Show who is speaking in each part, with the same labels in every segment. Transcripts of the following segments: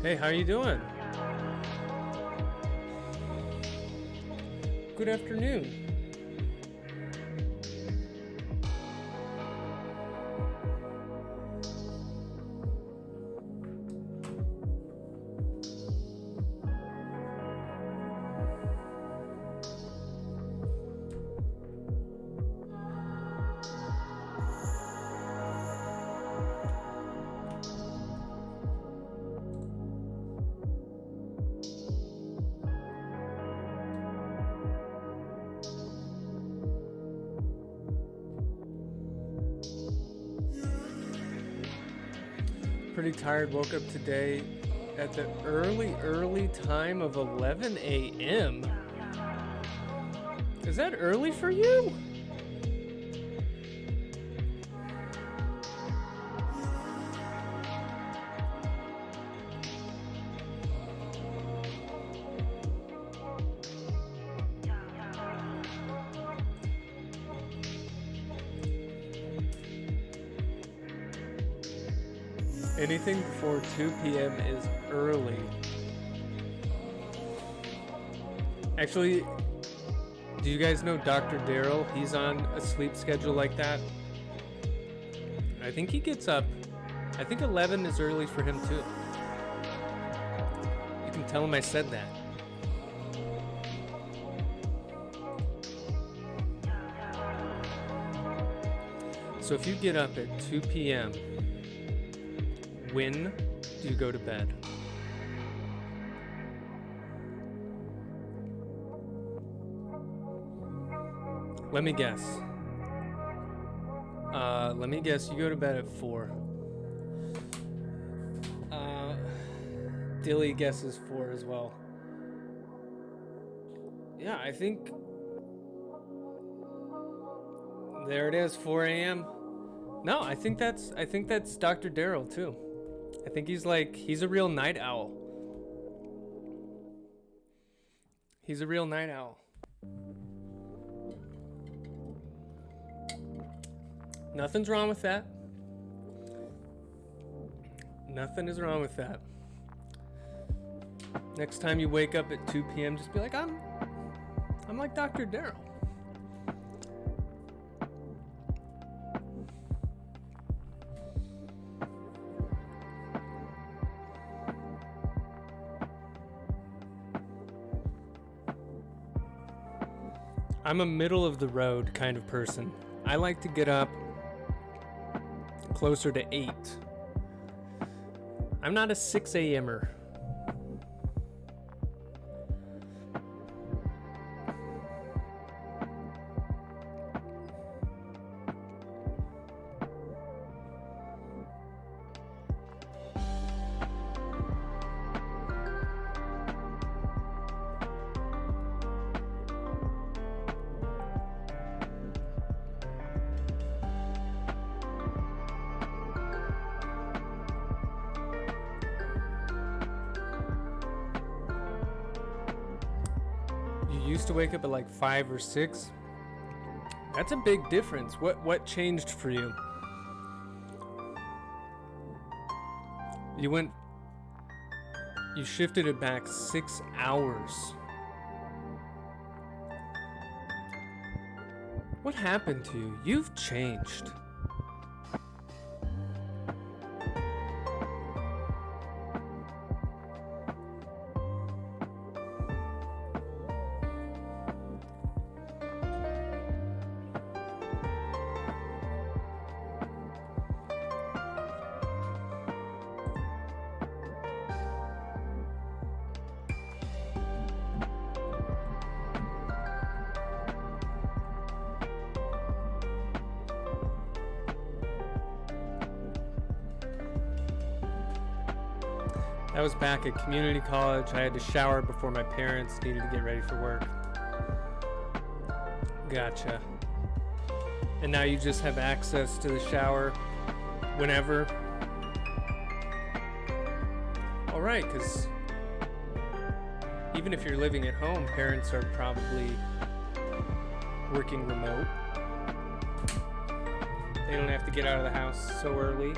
Speaker 1: Hey, how you doing? Good afternoon. Pretty tired. Woke up today at the early time of 11 a.m. Is that early for you? Anything before 2 p.m. is early. Actually, do you guys know Dr. Daryl? He's on a sleep schedule like that. I think he gets up. I think 11 is early for him too. You can tell him I said that. So if you get up at 2 p.m., when do you go to bed? Let me guess. You go to bed at 4. Dilly guesses 4 as well. Yeah, I think there it is, 4 a.m. No, I think that's Dr. Daryl too. I think he's a real night owl. He's a real night owl. Nothing's wrong with that. Nothing is wrong with that. Next time you wake up at 2 p.m., just be like, I'm like Dr. Daryl. I'm a middle of the road kind of person. I like to get up closer to 8. I'm not a 6 a.m.er. Used to wake up at like 5 or 6. That's a big difference. What changed for you? You shifted it back 6 hours. What happened to you? You've changed. I was back at community college. I had to shower before my parents needed to get ready for work. Gotcha. And now you just have access to the shower whenever. All right, because even if you're living at home, parents are probably working remote. They don't have to get out of the house so early.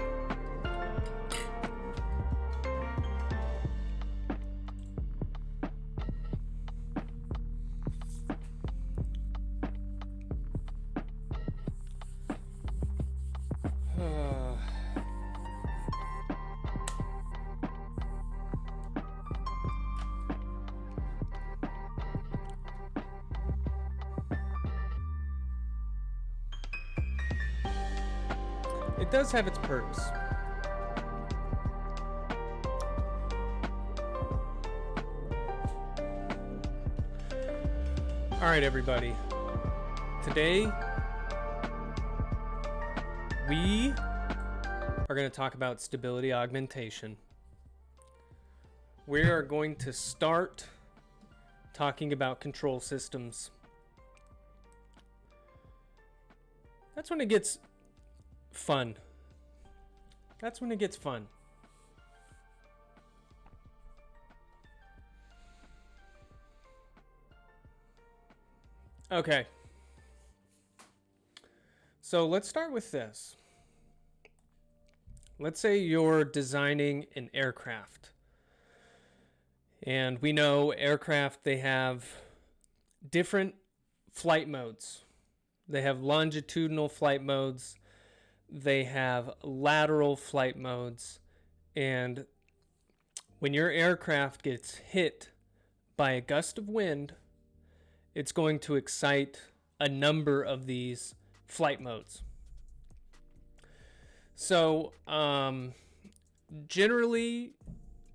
Speaker 1: it does have its perks. All right, everybody. Today, we are going to talk about stability augmentation. We are going to start talking about control systems. That's when it gets fun. That's when it gets fun. Okay. So let's start with this. Let's say you're designing an aircraft. And we know aircraft, they have different flight modes. They have longitudinal flight modes. They have lateral flight modes. And when your aircraft gets hit by a gust of wind, it's going to excite a number of these flight modes. So, generally,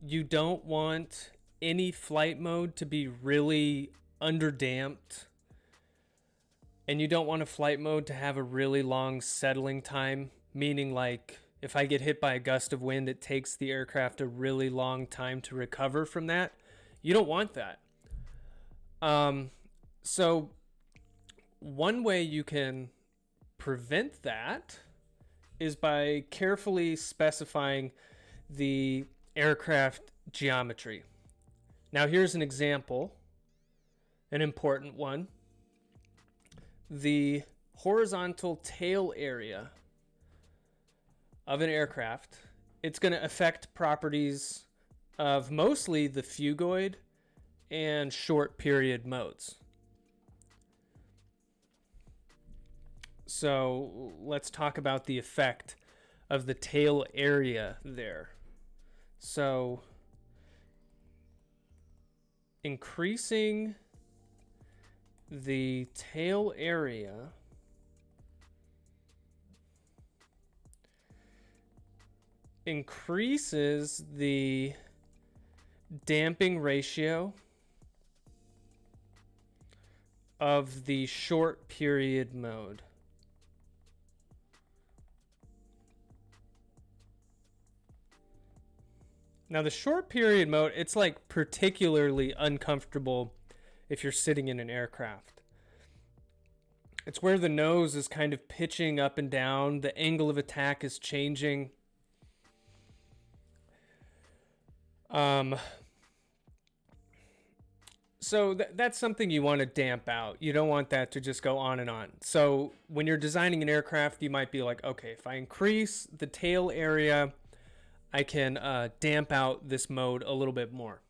Speaker 1: you don't want any flight mode to be really underdamped. And you don't want a flight mode to have a really long settling time, meaning like if I get hit by a gust of wind, it takes the aircraft a really long time to recover from that. You don't want that. So one way you can prevent that is by carefully specifying the aircraft geometry. Now here's an example, an important one. The horizontal tail area of an aircraft, it's going to affect properties of mostly the phugoid and short period modes. So let's talk about the effect of the tail area there. So increasing the tail area increases the damping ratio of the short period mode. Now the short period mode, it's like particularly uncomfortable if you're sitting in an aircraft. It's where the nose is kind of pitching up and down, the angle of attack is changing. So that's something you want to damp out. You don't want that to just go on and on. So when you're designing an aircraft, you might be like, okay, if I increase the tail area, I can damp out this mode a little bit more.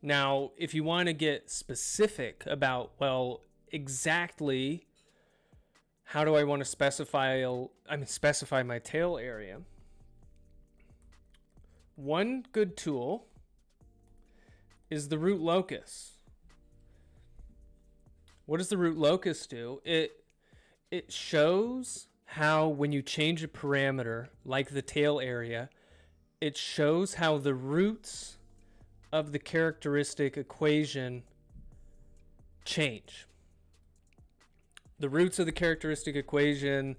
Speaker 1: Now, if you want to get specific about, well, exactly how do I want to specify my tail area, one good tool is the root locus. What does the root locus do? It shows how when you change a parameter, like the tail area, it shows how the roots of the characteristic equation change. The roots of the characteristic equation,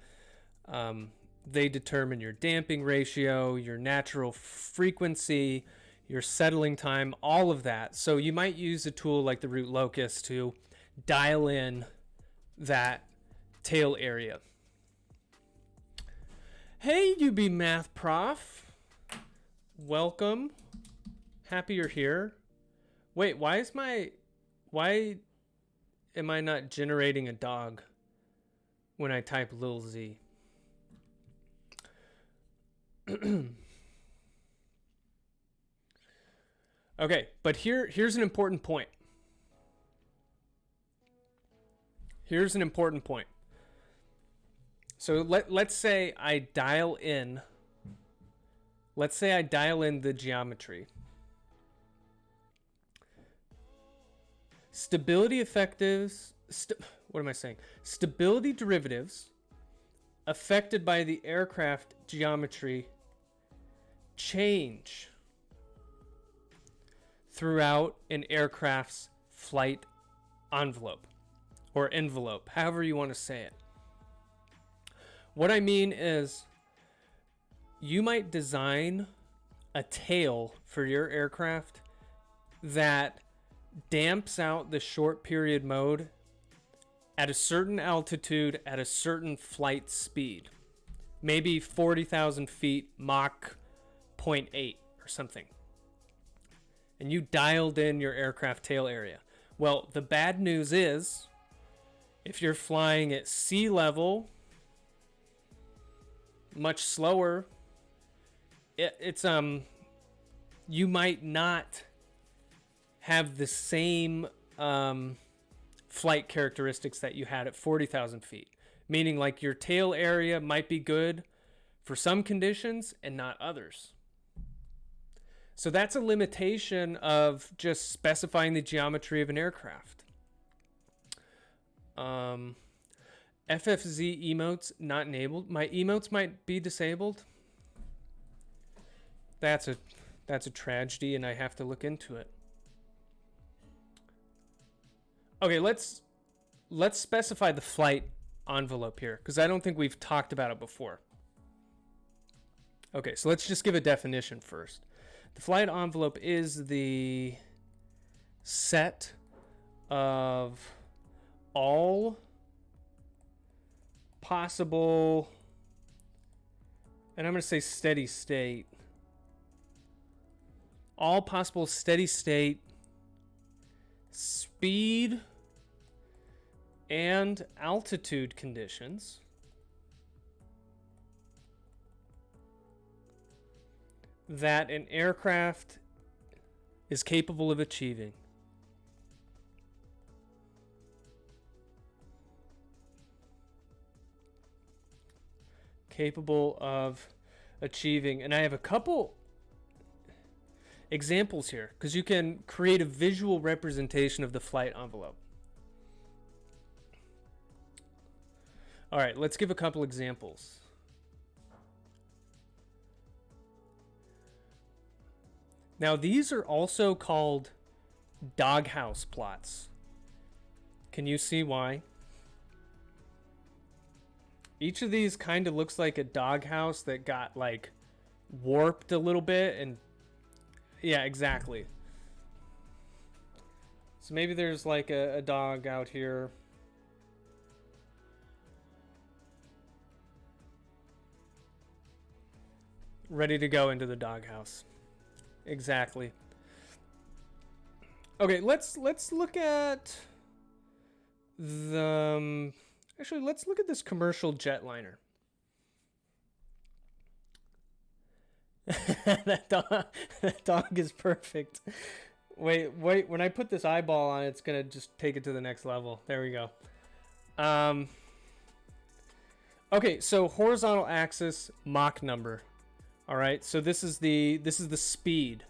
Speaker 1: they determine your damping ratio, your natural frequency, your settling time, all of that. So you might use a tool like the root locus to dial in that tail area. Hey, UB Math Prof. Welcome. Happy you're here. Wait, why am I not generating a dog when I type Lil Z? Okay, but here's an important point. Here's an important point. So let's say I dial in. Let's say I dial in the geometry. Stability effectives. What am I saying? Stability derivatives affected by the aircraft geometry change throughout an aircraft's flight envelope or envelope, however you want to say it. What I mean is you might design a tail for your aircraft that damps out the short period mode at a certain altitude at a certain flight speed, maybe 40,000 feet, Mach 0.8 or something. And you dialed in your aircraft tail area. Well, the bad news is if you're flying at sea level, much slower, you might not have the same flight characteristics that you had at 40,000 feet. Meaning like your tail area might be good for some conditions and not others. So that's a limitation of just specifying the geometry of an aircraft. FFZ emotes not enabled. My emotes might be disabled. That's a tragedy, and I have to look into it. Okay, let's specify the flight envelope here, because I don't think we've talked about it before. Okay, so let's just give a definition first. The flight envelope is the set of all possible, and I'm going to say steady state, all possible steady state speed and altitude conditions that an aircraft is capable of achieving. Capable of achieving. And I have a couple examples here because you can create a visual representation of the flight envelope. All right, let's give a couple examples. Now, these are also called doghouse plots. Can you see why? Each of these kind of looks like a doghouse that got like warped a little bit, and yeah, exactly. So maybe there's like a dog out here. Ready to go into the doghouse. Exactly. Okay, let's look at the actually let's look at this commercial jetliner. that dog is perfect. Wait, when I put this eyeball on it, it's gonna just take it to the next level. There we go. Okay, so horizontal axis, Mach number. All right, so this is the speed.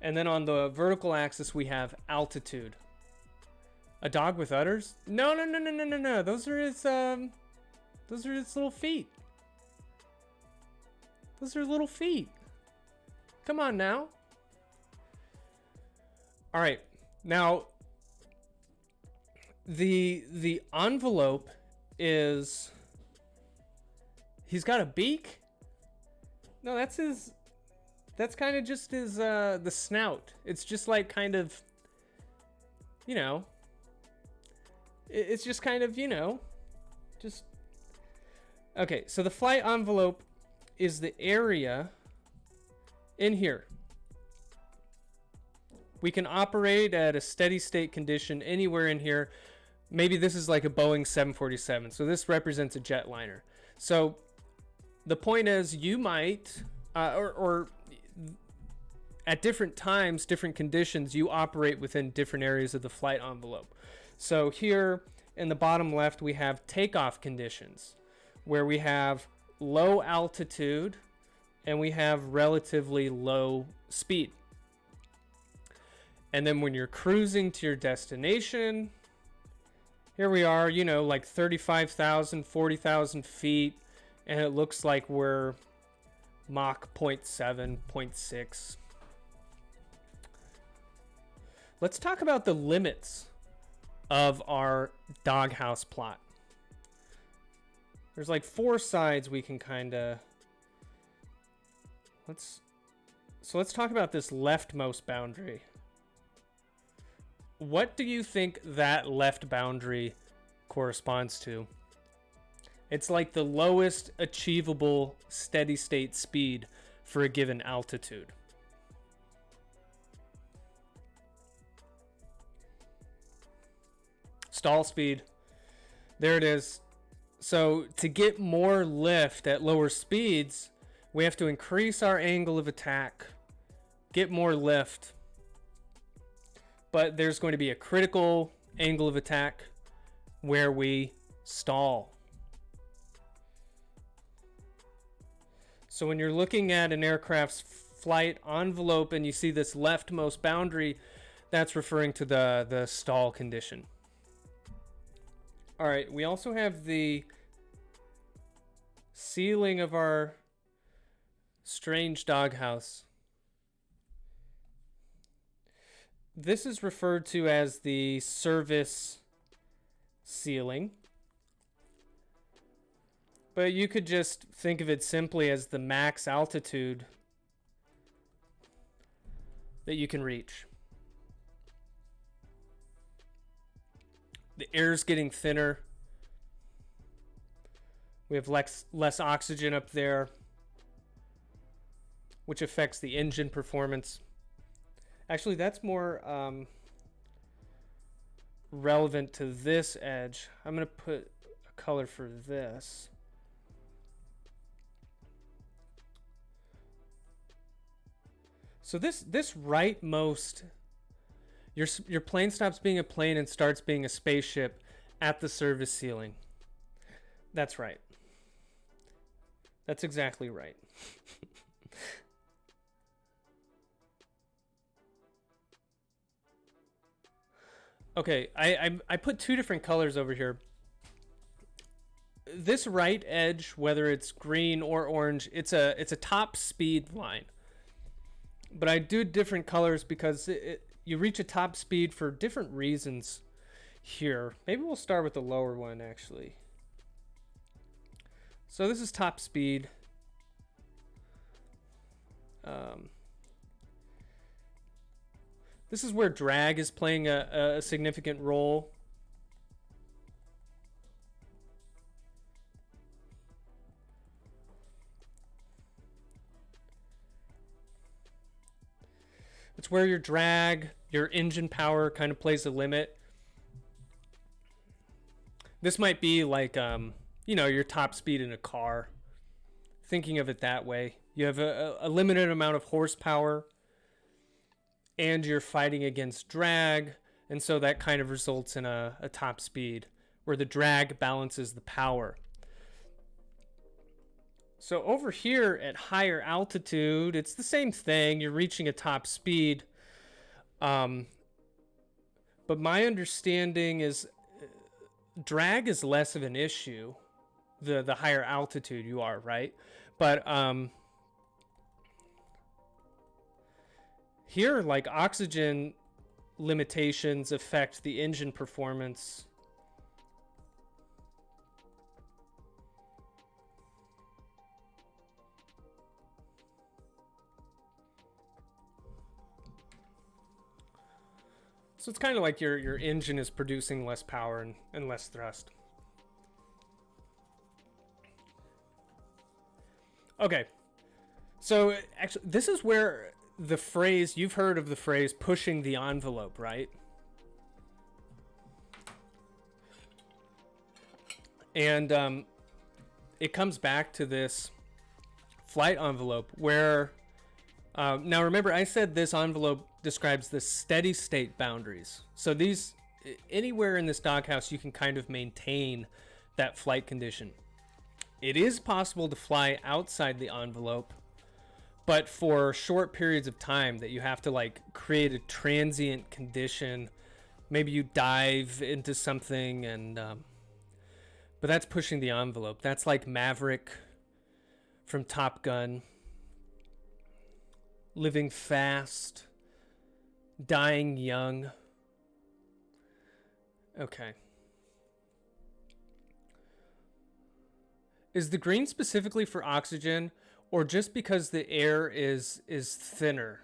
Speaker 1: And then on the vertical axis we have altitude. A dog with udders? No. Those are his little feet. Those are little feet. Come on now. All right. Now the envelope is, he's got a beak? No, that's kind of just his the snout. It's just like kind of, you know, it's just kind of, you know, just okay. So the flight envelope is the area in here. We can operate at a steady state condition anywhere in here. Maybe this is like a Boeing 747. So this represents a jetliner. So the point is, you might, or at different times, different conditions, you operate within different areas of the flight envelope. So here in the bottom left, we have takeoff conditions, where we have low altitude and we have relatively low speed. And then when you're cruising to your destination, Here we are, you know, like 35,000, 40,000 feet, and it looks like we're Mach 0.7, 0.6. Let's talk about the limits of our doghouse plot. There's like 4 sides we can kind of... Let's talk about this leftmost boundary. What do you think that left boundary corresponds to? It's like the lowest achievable steady state speed for a given altitude. Stall speed. There it is. So to get more lift at lower speeds, we have to increase our angle of attack, get more lift. But there's going to be a critical angle of attack where we stall. So when you're looking at an aircraft's flight envelope and you see this leftmost boundary, that's referring to the stall condition. All right, we also have the ceiling of our strange doghouse. This is referred to as the service ceiling. But you could just think of it simply as the max altitude that you can reach. The air's getting thinner. We have less oxygen up there, which affects the engine performance. Actually, that's more relevant to this edge. I'm going to put a color for this. So this rightmost, your plane stops being a plane and starts being a spaceship at the service ceiling. That's right. That's exactly right. Okay, I put 2 different colors over here. This right edge, whether it's green or orange, it's a top speed line. But I do different colors because you reach a top speed for different reasons here. Maybe we'll start with the lower one, actually. So this is top speed. This is where drag is playing a significant role. It's where your drag, your engine power kind of plays a limit. This might be like, you know, your top speed in a car. Thinking of it that way. You have a limited amount of horsepower and you're fighting against drag. And so that kind of results in a top speed where the drag balances the power. So over here at higher altitude, it's the same thing. You're reaching a top speed. But my understanding is drag is less of an issue the higher altitude you are, right? But here, like, oxygen limitations affect the engine performance. So it's kind of like your engine is producing less power and less thrust. Okay. So actually, this is where the phrase, you've heard of the phrase pushing the envelope, right? And it comes back to this flight envelope where, now remember I said this envelope describes the steady state boundaries. So these, anywhere in this doghouse, you can kind of maintain that flight condition. It is possible to fly outside the envelope, but for short periods of time that you have to like create a transient condition, maybe you dive into something and but that's pushing the envelope. That's like Maverick from Top Gun, living fast, dying young. Okay. Is the green specifically for oxygen, or just because the air is thinner?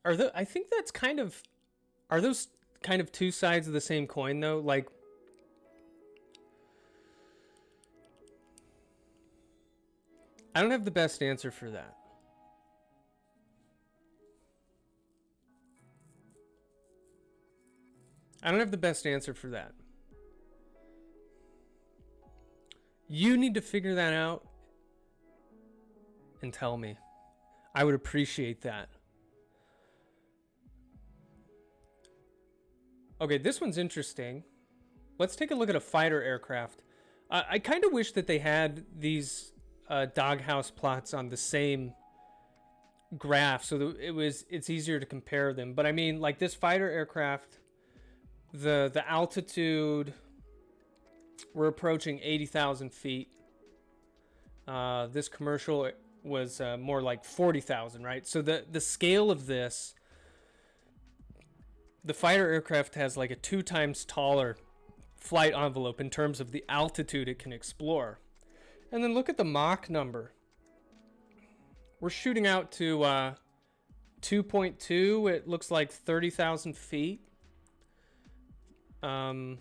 Speaker 1: Are the I think that's kind of, are those kind of two sides of the same coin though? Like, I don't have the best answer for that. I don't have the best answer for that. You need to figure that out and tell me. I would appreciate that. Okay, this one's interesting. Let's take a look at a fighter aircraft. I kind of wish that they had these doghouse plots on the same graph so that it's easier to compare them. But I mean, like this fighter aircraft, the altitude, we're approaching 80,000 feet. This commercial was more like 40,000, right? So the scale of this, the fighter aircraft has like a 2 times taller flight envelope in terms of the altitude it can explore. And then look at the Mach number. We're shooting out to 2.2. It looks like 30,000 feet. And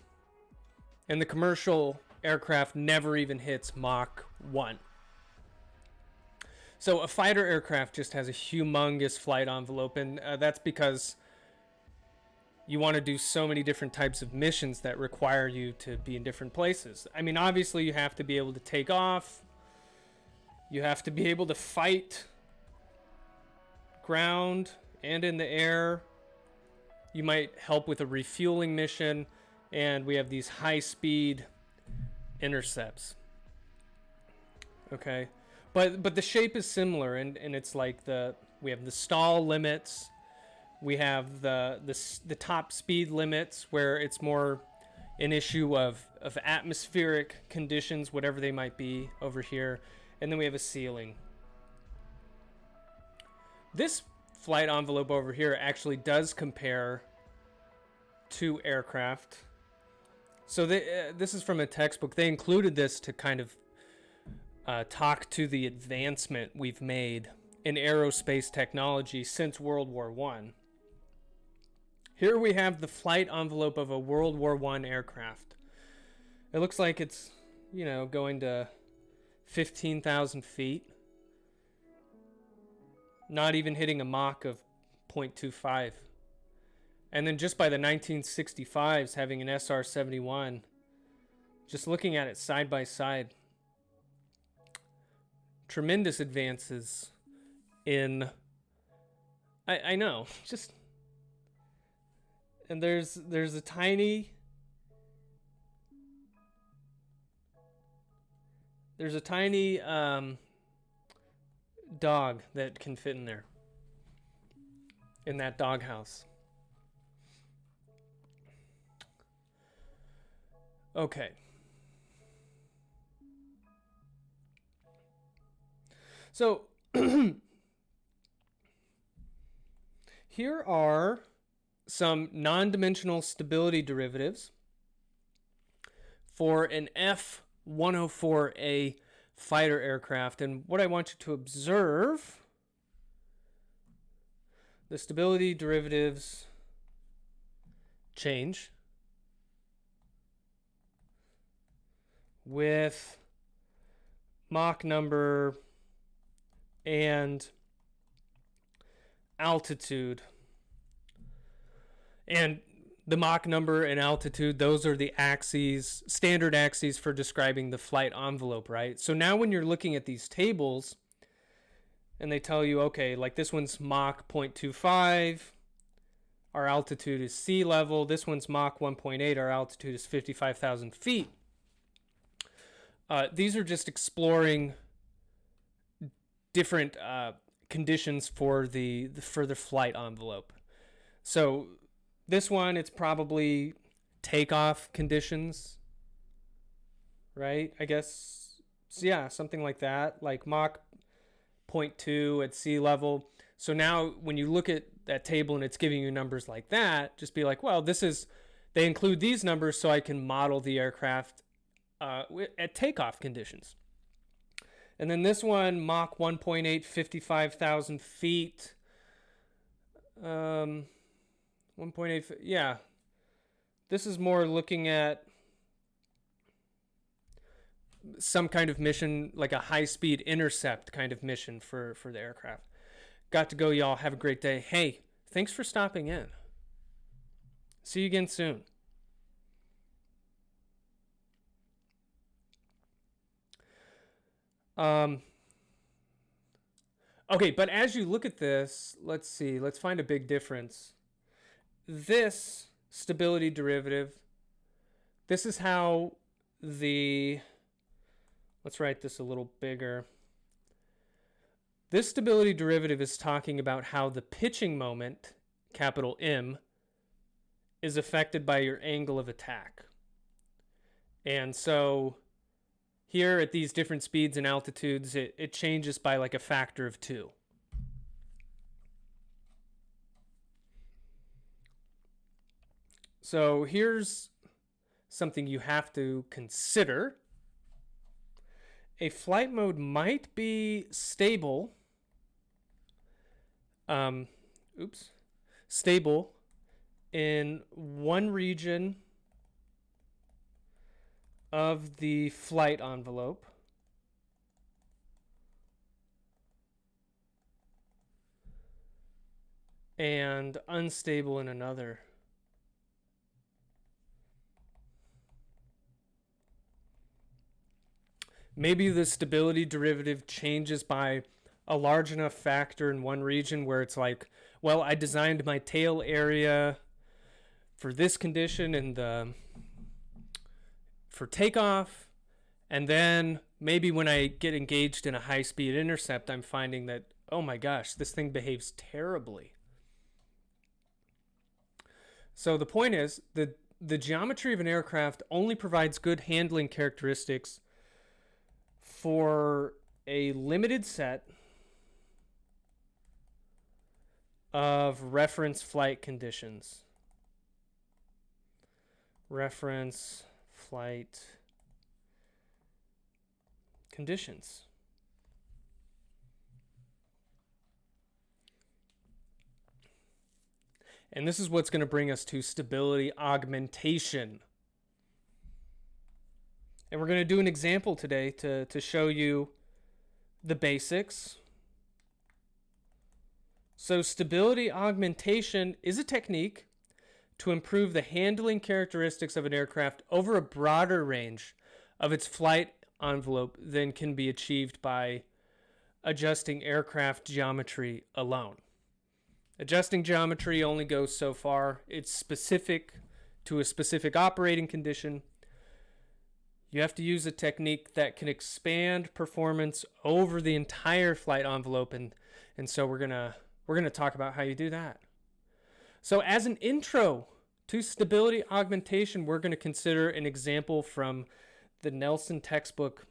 Speaker 1: the commercial aircraft never even hits Mach 1. So a fighter aircraft just has a humongous flight envelope, and that's because you want to do so many different types of missions that require you to be in different places. I mean, obviously you have to be able to take off. You have to be able to fight ground and in the air. You might help with a refueling mission, and we have these high-speed intercepts. Okay, but the shape is similar, and it's like we have the stall limits. We have the top speed limits, where it's more an issue of atmospheric conditions, whatever they might be over here. And then we have a ceiling. This flight envelope over here actually does compare to aircraft. So this is from a textbook. They included this to kind of talk to the advancement we've made in aerospace technology since World War I. Here we have the flight envelope of a World War I aircraft. It looks like it's, going to 15,000 feet. Not even hitting a Mach of 0.25. And then just by the 1965s having an SR-71, just looking at it side by side, tremendous advances in, I know, just, and there's a tiny, dog that can fit in there, in that doghouse. Okay. So here are some non-dimensional stability derivatives for an F-104A fighter aircraft. And what I want you to observe, the stability derivatives change with Mach number and altitude. And the Mach number and altitude, those are the axes, standard axes for describing the flight envelope, right? So now when you're looking at these tables and they tell you, okay, like this one's Mach 0.25, our altitude is sea level. This one's Mach 1.8, our altitude is 55,000 feet. These are just exploring different conditions for the further flight envelope. So this one, it's probably takeoff conditions, right? I guess, so yeah, something like that, like Mach 0.2 at sea level. So now when you look at that table and it's giving you numbers like that, just be like, well, they include these numbers so I can model the aircraft at takeoff conditions. And then this one, Mach 1.8, 55,000 feet. 1.8, yeah. This is more looking at some kind of mission, like a high-speed intercept kind of mission for the aircraft. Got to go, y'all. Have a great day. Hey, thanks for stopping in. See you again soon. Okay, but as you look at this, let's see. Let's find a big difference. This stability derivative, this is how let's write this a little bigger. This stability derivative is talking about how the pitching moment, capital M, is affected by your angle of attack. And so here at these different speeds and altitudes, it changes by like a factor of 2. So here's something you have to consider. A flight mode might be stable. Stable in one region of the flight envelope, and unstable in another. Maybe the stability derivative changes by a large enough factor in one region where it's like, well, I designed my tail area for this condition and for takeoff, and then maybe when I get engaged in a high-speed intercept, I'm finding that, oh my gosh, this thing behaves terribly. So the point is, the geometry of an aircraft only provides good handling characteristics for a limited set of reference flight conditions. Reference flight conditions. And this is what's going to bring us to stability augmentation. And we're going to do an example today to show you the basics. So stability augmentation is a technique to improve the handling characteristics of an aircraft over a broader range of its flight envelope than can be achieved by adjusting aircraft geometry alone. Adjusting geometry only goes so far. It's specific to a specific operating condition. You have to use a technique that can expand performance over the entire flight envelope, and so we're gonna talk about how you do that. So as an intro to stability augmentation, we're going to consider an example from the Nelson textbook.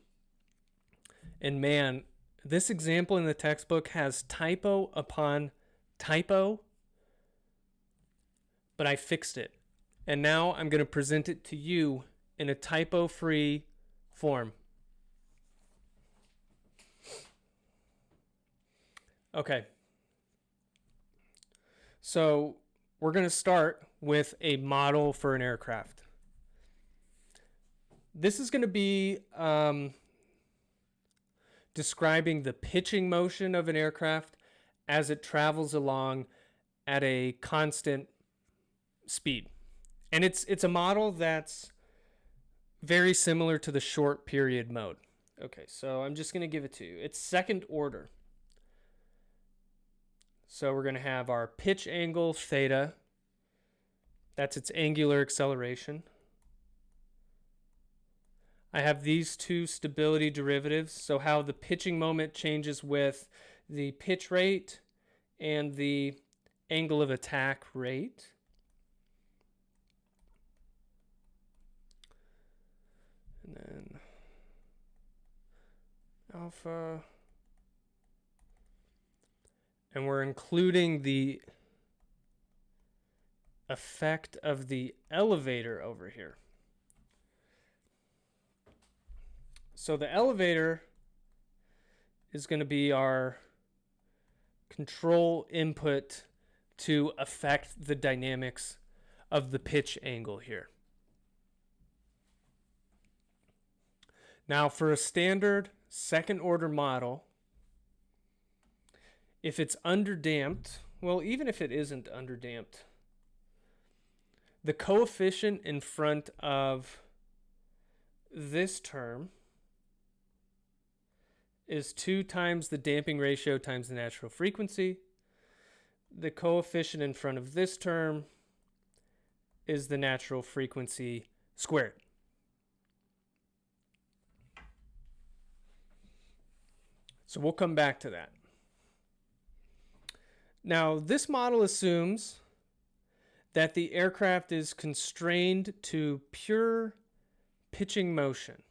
Speaker 1: And man, this example in the textbook has typo upon typo, but I fixed it. And now I'm going to present it to you in a typo-free form. Okay. So we're going to start with a model for an aircraft. This is going to be describing the pitching motion of an aircraft as it travels along at a constant speed. And it's a model that's very similar to the short period mode. Okay, so I'm just going to give it to you. It's second order. So we're going to have our pitch angle theta. That's its angular acceleration. I have these two stability derivatives, so how the pitching moment changes with the pitch rate and the angle of attack rate. And then alpha. And we're including the effect of the elevator over here. So the elevator is going to be our control input to affect the dynamics of the pitch angle here. Now for a standard second order model, if it's underdamped, well, even if it isn't underdamped, the coefficient in front of this term is 2 times the damping ratio times the natural frequency. The coefficient in front of this term is the natural frequency squared. So we'll come back to that. Now, this model assumes that the aircraft is constrained to pure pitching motion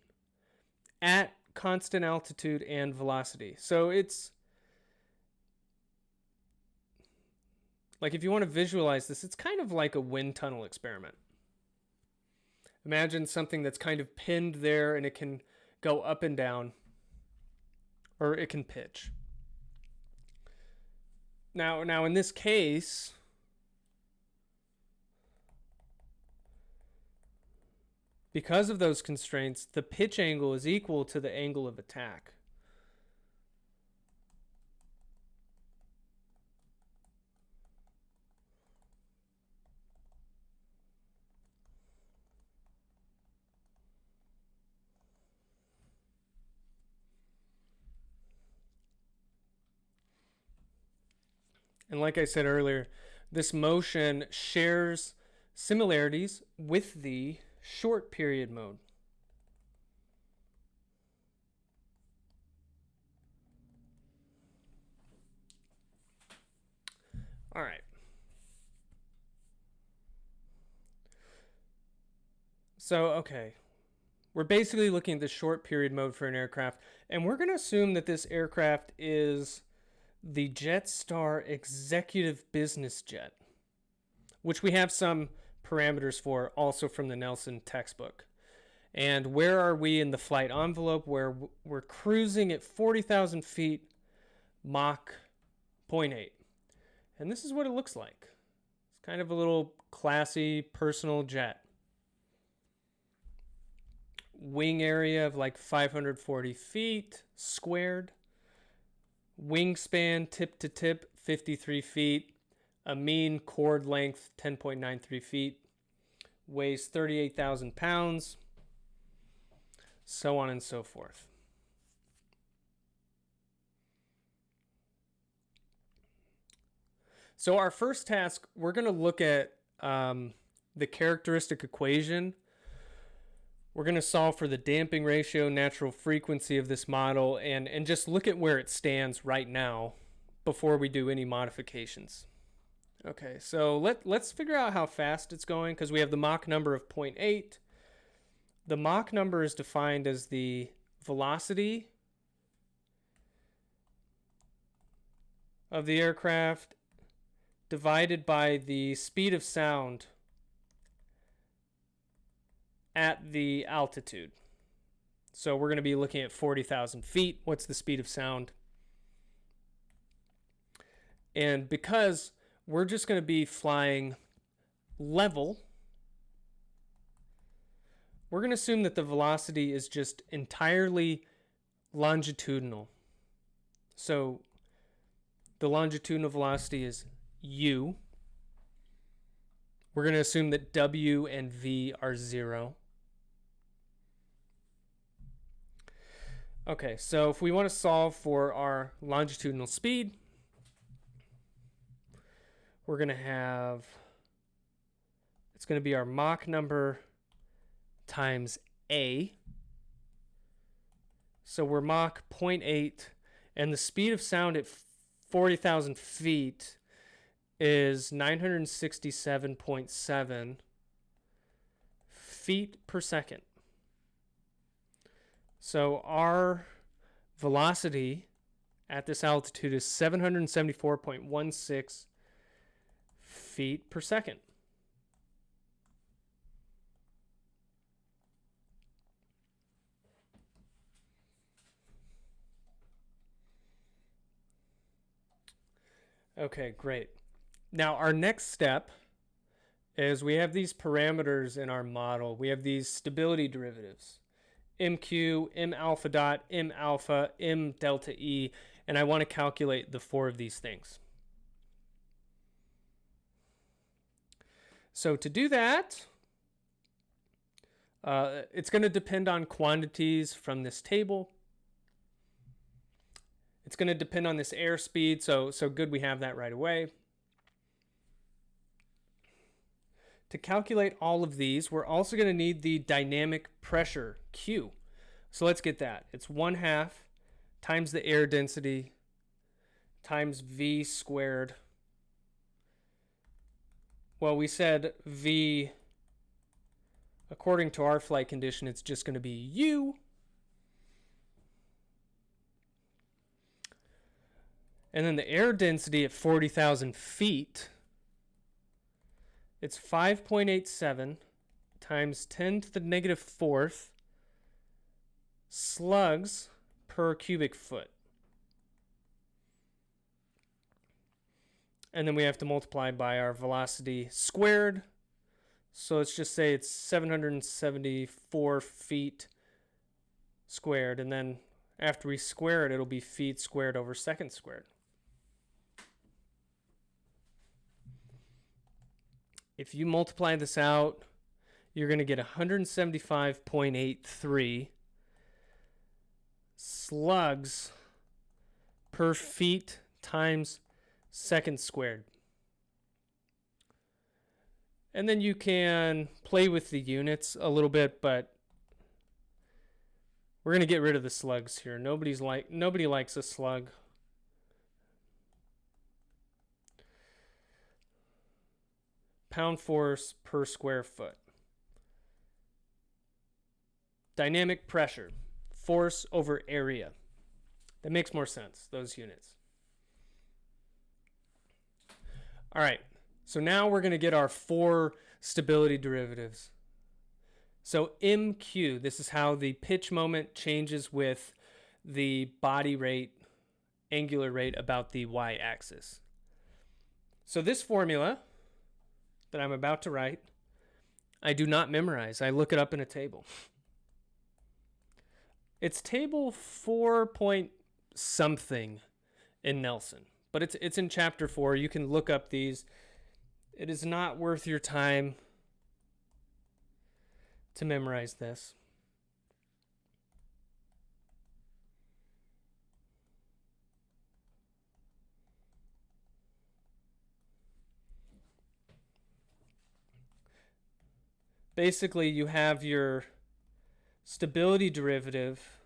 Speaker 1: at constant altitude and velocity. So it's like, if you want to visualize this, it's kind of like a wind tunnel experiment. Imagine something that's kind of pinned there and it can go up and down, or it can pitch. Now in this case, because of those constraints, the pitch angle is equal to the angle of attack. And like I said earlier, this motion shares similarities with the short period mode. All right. So, okay. We're basically looking at the short period mode for an aircraft, and we're going to assume that this aircraft is the Jetstar Executive Business Jet, which we have some parameters for also from the Nelson textbook. And where are we in the flight envelope? Where we're cruising at 40,000 feet, Mach 0.8. And this is what it looks like. It's kind of a little classy personal jet. Wing area of like 540 feet squared. Wingspan tip to tip 53 feet. A mean chord length 10.93 feet. Weighs 38,000 pounds. So on and so forth. So our first task, we're going to look at the characteristic equation. We're going to solve for the damping ratio, natural frequency of this model, and just look at where it stands right now before we do any modifications. Okay, so let's figure out how fast it's going, because we have the Mach number of 0.8. The Mach number is defined as the velocity of the aircraft divided by the speed of sound at the altitude. So we're going to be looking at 40,000 feet. What's the speed of sound? And because we're just going to be flying level, we're going to assume that the velocity is just entirely longitudinal. So the longitudinal velocity is u. We're going to assume that w and v are 0. Okay, so if we want to solve for our longitudinal speed, we're going to have, it's going to be our Mach number times a. So we're Mach 0.8, and the speed of sound at 40,000 feet is 967.7 feet per second. So our velocity at this altitude is 774.16 feet per second. Okay, great. Now our next step is we have these parameters in our model. We have these stability derivatives, MQ, M alpha dot, M alpha, M delta E, and I want to calculate the 4 of these things. So to do that, it's going to depend on quantities from this table. It's going to depend on this airspeed, so good we have that right away. To calculate all of these, we're also going to need the dynamic pressure, Q. So let's get that. It's 1/2 times the air density times V squared. Well, we said V, according to our flight condition, it's just going to be U. And then the air density at 40,000 feet, it's 5.87 times 10 to the negative 4th slugs per cubic foot. And then we have to multiply by our velocity squared. So let's just say it's 774 feet squared. And then after we square it, it'll be feet squared over seconds squared. If you multiply this out, you're going to get 175.83 slugs per feet times seconds squared. And then you can play with the units a little bit, but we're going to get rid of the slugs here. Nobody likes a slug. Pound force per square foot. Dynamic pressure, force over area. That makes more sense, those units. All right, so now we're going to get our 4 stability derivatives. So MQ, this is how the pitch moment changes with the body rate, angular rate about the y-axis. So this formula that I'm about to write, I do not memorize. I look it up in a table. It's table 4 point something in Nelson, but it's in chapter 4. You can look up these. It is not worth your time to memorize this. Basically, you have your stability derivative.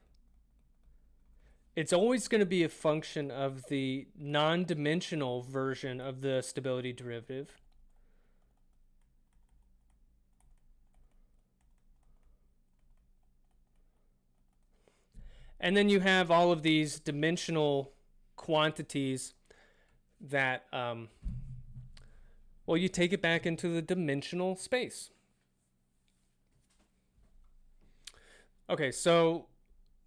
Speaker 1: It's always going to be a function of the non-dimensional version of the stability derivative. And then you have all of these dimensional quantities that, well, you take it back into the dimensional space. Okay, so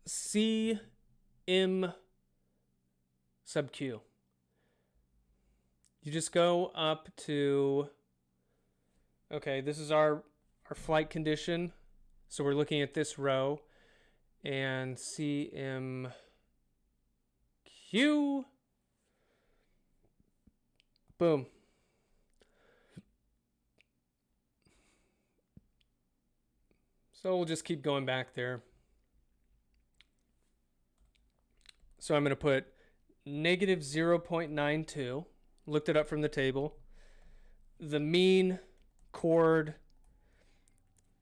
Speaker 1: C M sub Q. You just go up to, okay, this is our flight condition. So we're looking at this row, and CMQ. Boom. So we'll just keep going back there. So I'm going to put negative 0.92. Looked it up from the table. The mean chord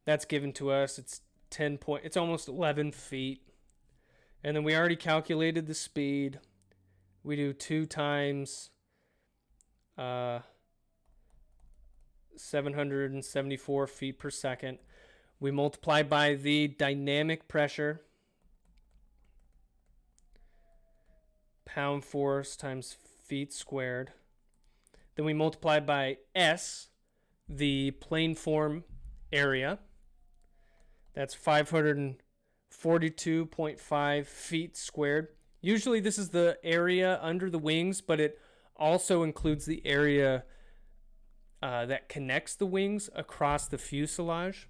Speaker 1: that's given to us, it's 10 point. It's almost 11 feet. And then we already calculated the speed. We do 2 times 774 feet per second. We multiply by the dynamic pressure, pound force times feet squared. Then we multiply by S, the plane form area. That's 542.5 feet squared. Usually this is the area under the wings, but it also includes the area that connects the wings across the fuselage.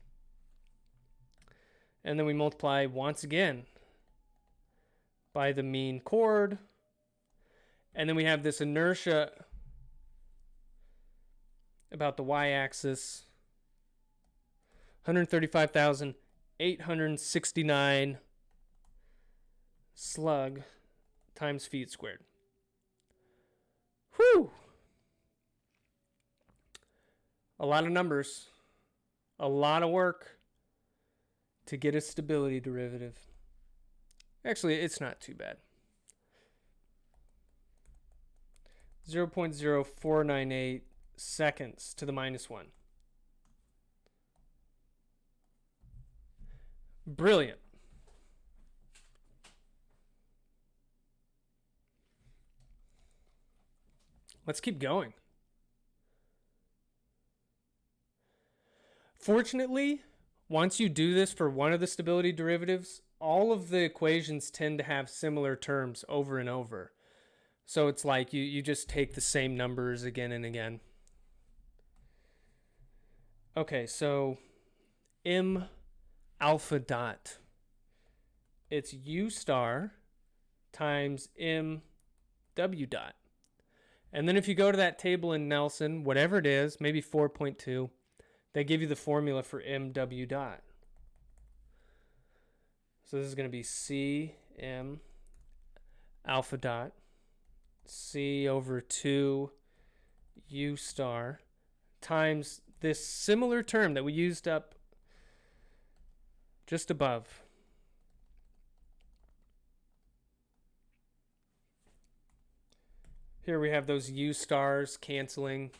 Speaker 1: And then we multiply once again by the mean chord. And then we have this inertia about the y-axis, 135,869 slug times feet squared. Whew! A lot of numbers, a lot of work to get a stability derivative. Actually, it's not too bad. 0.0498 seconds to the minus 1. Brilliant. Let's keep going. Fortunately, once you do this for one of the stability derivatives, all of the equations tend to have similar terms over and over. So it's like you just take the same numbers again and again. Okay, so m alpha dot. It's u star times m w dot. And then if you go to that table in Nelson, whatever it is, maybe 4.2, they give you the formula for mw dot. So this is going to be cm alpha dot c over 2 u star times this similar term that we used up just above. Here we have those u stars canceling.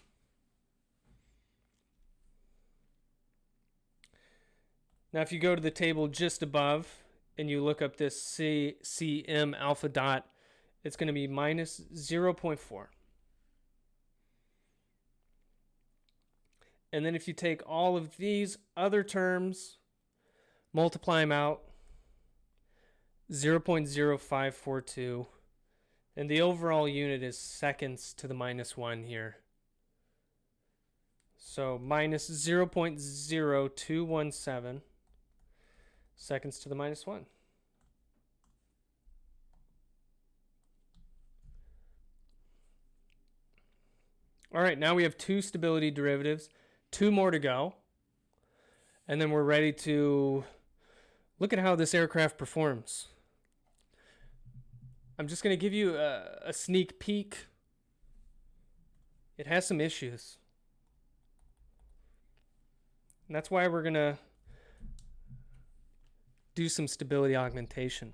Speaker 1: Now if you go to the table just above and you look up this cm alpha dot, it's going to be minus 0.4. And then if you take all of these other terms, multiply them out, 0.0542. And the overall unit is seconds to the minus 1 here. So minus 0.0217 seconds to the minus 1. All right, now we have 2 stability derivatives, 2 more to go. And then we're ready to look at how this aircraft performs. I'm just going to give you a sneak peek. It has some issues. And that's why we're going to do some stability augmentation.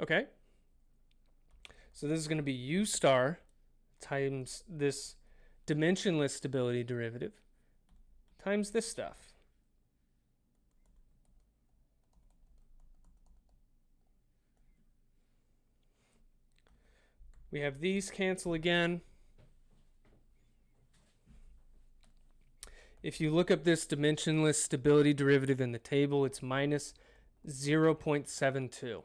Speaker 1: Okay. So this is going to be u star times this dimensionless stability derivative times this stuff. We have these cancel again. If you look up this dimensionless stability derivative in the table, it's minus 0.72.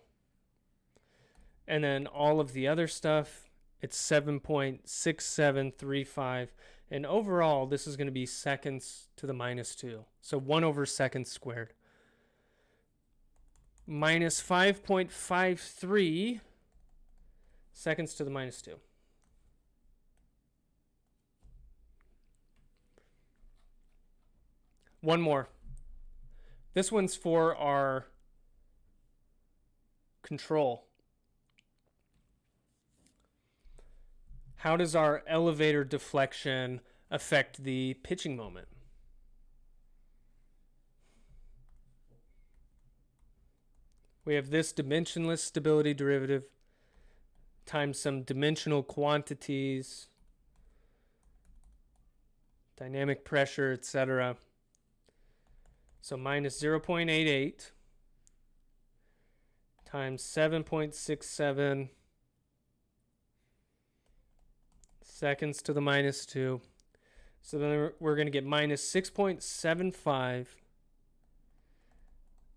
Speaker 1: And then all of the other stuff, it's 7.6735. And overall, this is going to be seconds to the minus 2. So 1 over seconds squared. Minus 5.53 seconds to the minus 2. One more. This one's for our control. How does our elevator deflection affect the pitching moment? We have this dimensionless stability derivative times some dimensional quantities, dynamic pressure, etc. So minus 0.88 times 7.67 seconds to the minus 2. So then we're going to get minus 6.75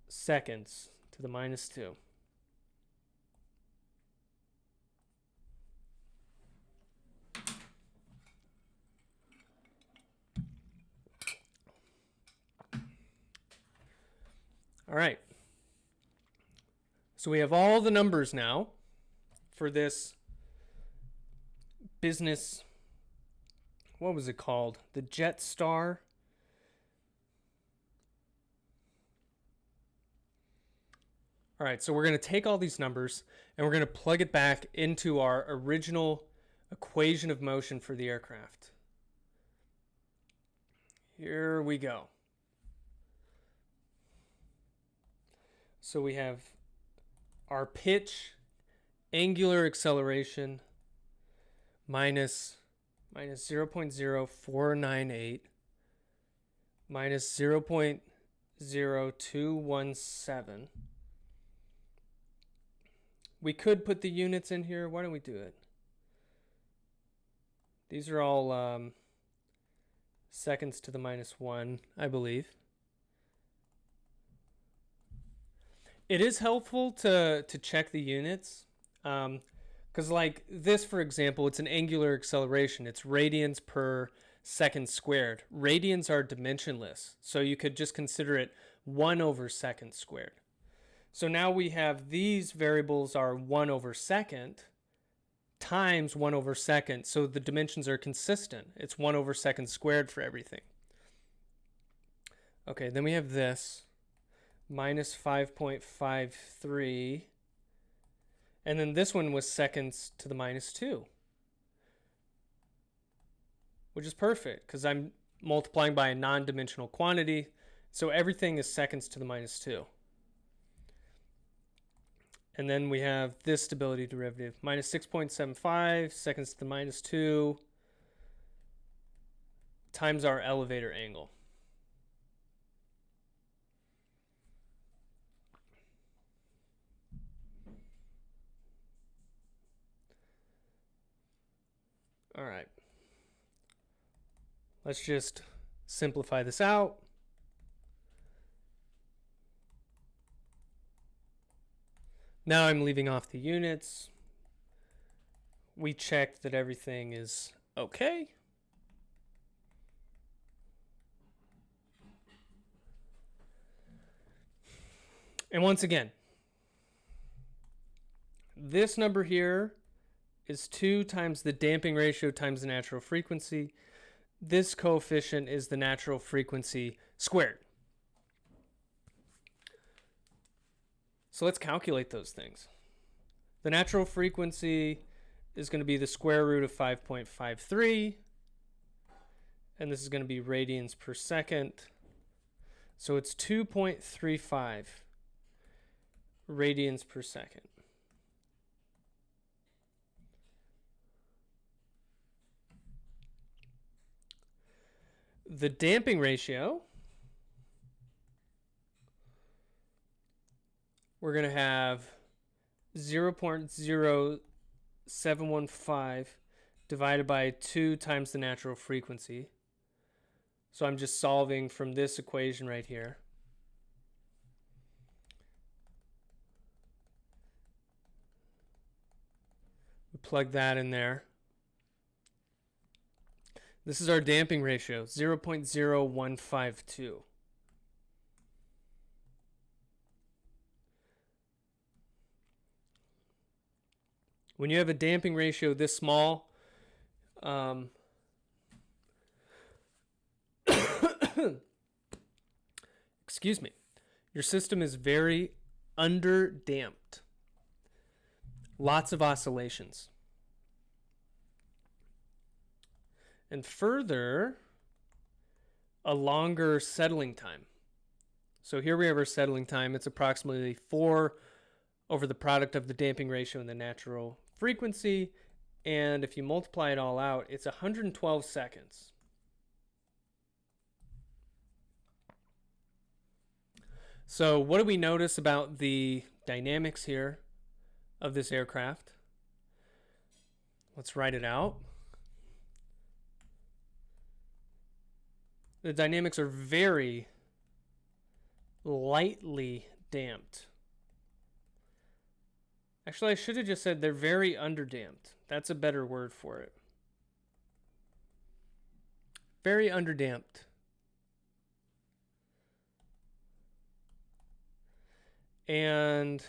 Speaker 1: seconds to the minus 2. All right. So we have all the numbers now for this business. What was it called? The Jetstar. All right, so we're going to take all these numbers and we're going to plug it back into our original equation of motion for the aircraft. Here we go. So we have our pitch, angular acceleration, minus 0.0498, minus 0.0217. We could put the units in here. Why don't we do it? These are all seconds to the minus 1, I believe. It is helpful to check the units. Because like this, for example, it's an angular acceleration. It's radians per second squared. Radians are dimensionless. So you could just consider it 1 over second squared. So now we have these variables are 1 over second times 1 over second. So the dimensions are consistent. It's 1 over second squared for everything. Okay, then we have this. Minus 5.53. And then this one was seconds to the minus 2. Which is perfect because I'm multiplying by a non-dimensional quantity. So everything is seconds to the minus 2. And then we have this stability derivative. Minus 6.75 seconds to the minus 2 times our elevator angle. All right. Let's just simplify this out. Now I'm leaving off the units. We checked that everything is okay. And once again, this number here is 2 times the damping ratio times the natural frequency. This coefficient is the natural frequency squared. So let's calculate those things. The natural frequency is going to be the square root of 5.53. And this is going to be radians per second. So it's 2.35 radians per second. The damping ratio, we're going to have 0.0715 divided by 2 times the natural frequency. So I'm just solving from this equation right here. We plug that in there. This is our damping ratio, 0.0152. When you have a damping ratio this small, excuse me, your system is very under-damped. Lots of oscillations. And further, a longer settling time. So here we have our settling time. It's approximately 4 over the product of the damping ratio and the natural frequency. And if you multiply it all out, it's 112 seconds. So what do we notice about the dynamics here of this aircraft? Let's write it out. The dynamics are very lightly damped. Actually, I should have just said they're very underdamped. That's a better word for it. Very underdamped. And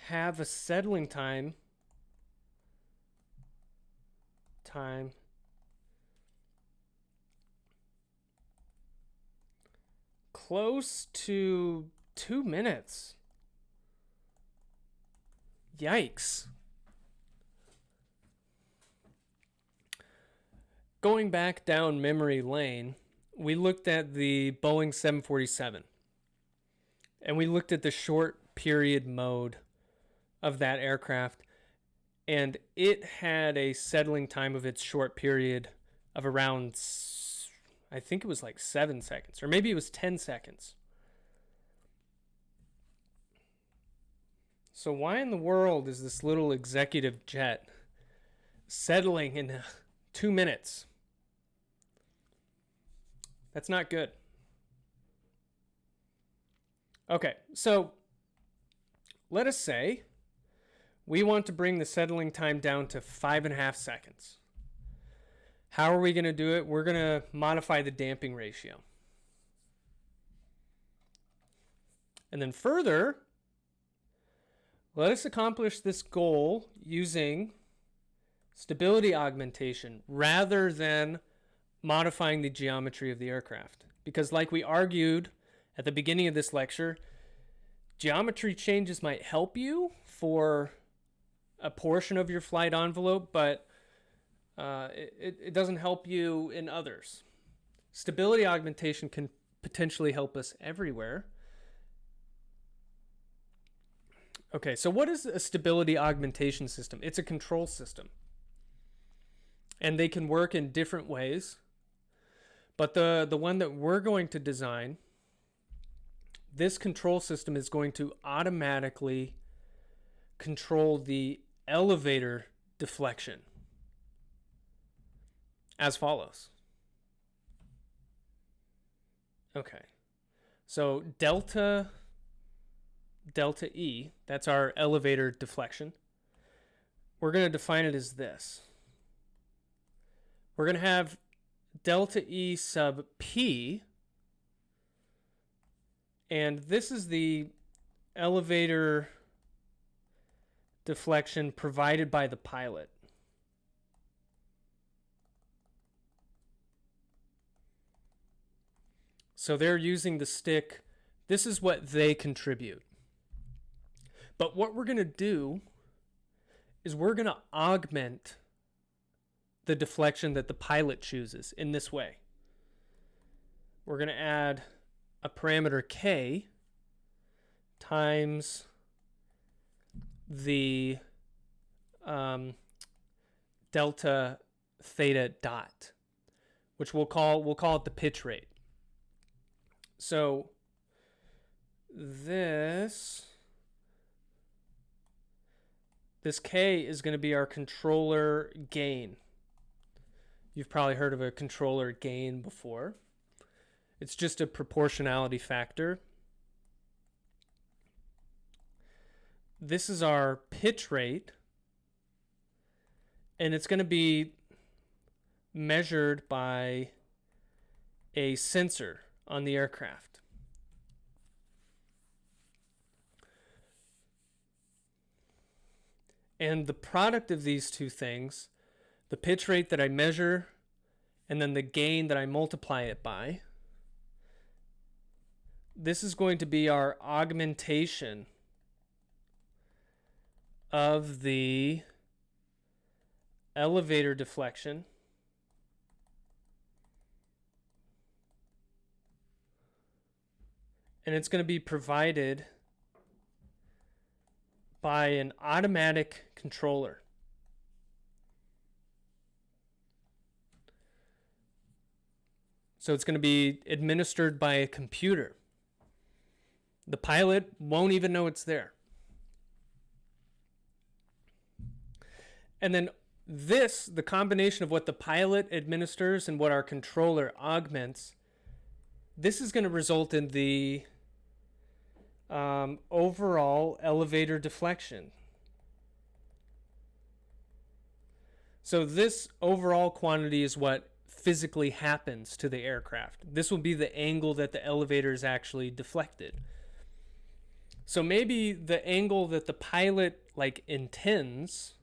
Speaker 1: have a settling time close to 2 minutes. Yikes. Going back down memory lane, we looked at the Boeing 747. And we looked at the short period mode of that aircraft. And it had a settling time of its short period of around, I think it was like 7 seconds, or maybe it was 10 seconds. So why in the world is this little executive jet settling in 2 minutes? That's not good. Okay, so let us say we want to bring the settling time down to 5.5 seconds. How are we going to do it? We're going to modify the damping ratio. And then further, let us accomplish this goal using stability augmentation rather than modifying the geometry of the aircraft. Because like we argued at the beginning of this lecture, geometry changes might help you for a portion of your flight envelope, but it doesn't help you in others. Stability augmentation can potentially help us everywhere. Okay, so what is a stability augmentation system? It's a control system. And they can work in different ways. But the one that we're going to design, this control system is going to automatically control the elevator deflection as follows. Okay, so delta E, that's our elevator deflection. We're going to define it as this. We're going to have delta E sub P, and this is the elevator deflection provided by the pilot. So they're using the stick. This is what they contribute. But what we're going to do is we're going to augment the deflection that the pilot chooses in this way. We're going to add a parameter K times the delta theta dot, which we'll call it the pitch rate. So this K is going to be our controller gain. You've probably heard of a controller gain before. It's just a proportionality factor. This is our pitch rate, and it's going to be measured by a sensor on the aircraft. And the product of these two things, the pitch rate that I measure and then the gain that I multiply it by, this is going to be our augmentation of the elevator deflection and it's going to be provided by an automatic controller. So it's going to be administered by a computer. The pilot won't even know it's there. And then this, the combination of what the pilot administers and what our controller augments, this is going to result in the overall elevator deflection. So this overall quantity is what physically happens to the aircraft. This will be the angle that the elevator is actually deflected. So maybe the angle that the pilot intends,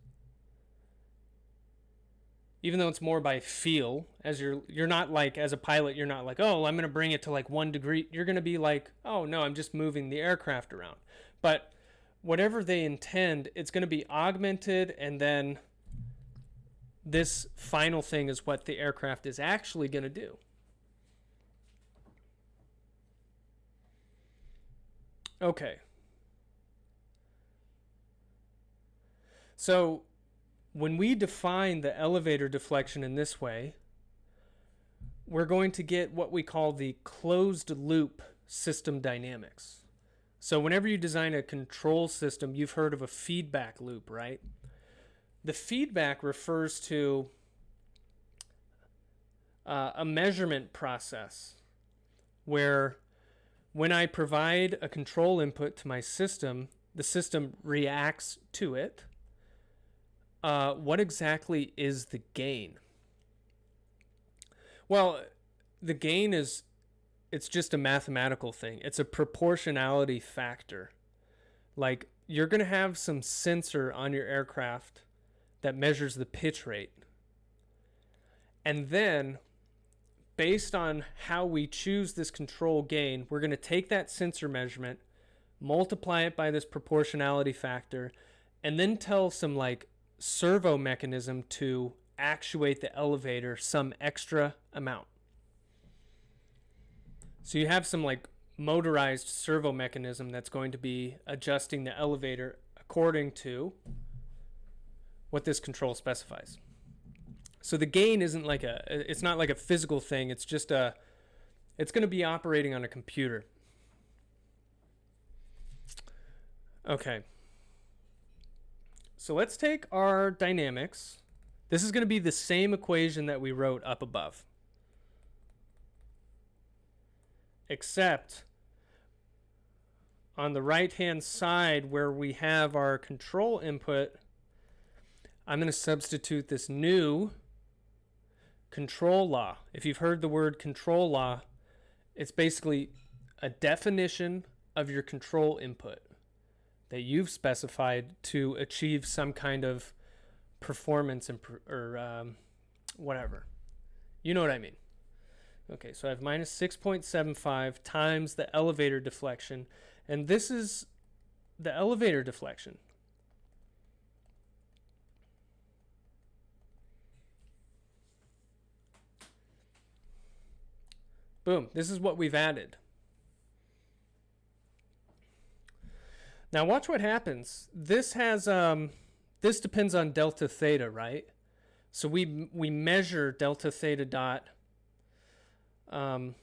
Speaker 1: even though it's more by feel, as you're not as a pilot, you're not oh, I'm going to bring it to 1 degree. You're going to be oh no, I'm just moving the aircraft around. But whatever they intend, it's going to be augmented, and then this final thing is what the aircraft is actually going to do. Okay. So when we define the elevator deflection in this way, we're going to get what we call the closed loop system dynamics. So whenever you design a control system, you've heard of a feedback loop, right? The feedback refers to a measurement process where when I provide a control input to my system, the system reacts to it. What exactly is the gain? Well, the gain it's just a mathematical thing. It's a proportionality factor. You're going to have some sensor on your aircraft that measures the pitch rate. And then, based on how we choose this control gain, we're going to take that sensor measurement, multiply it by this proportionality factor, and then tell some servo mechanism to actuate the elevator some extra amount. So you have some motorized servo mechanism that's going to be adjusting the elevator according to what this control specifies. So the gain isn't it's not like a physical thing. It's just it's going to be operating on a computer. Okay. So let's take our dynamics. This is going to be the same equation that we wrote up above. Except on the right-hand side where we have our control input, I'm going to substitute this new control law. If you've heard the word control law, it's basically a definition of your control input that you've specified to achieve some kind of performance or whatever. You know what I mean. Okay, so I have minus 6.75 times the elevator deflection, and this is the elevator deflection. Boom, this is what we've added. Now watch what happens. This has this depends on delta theta, right? So we measure delta theta dot. But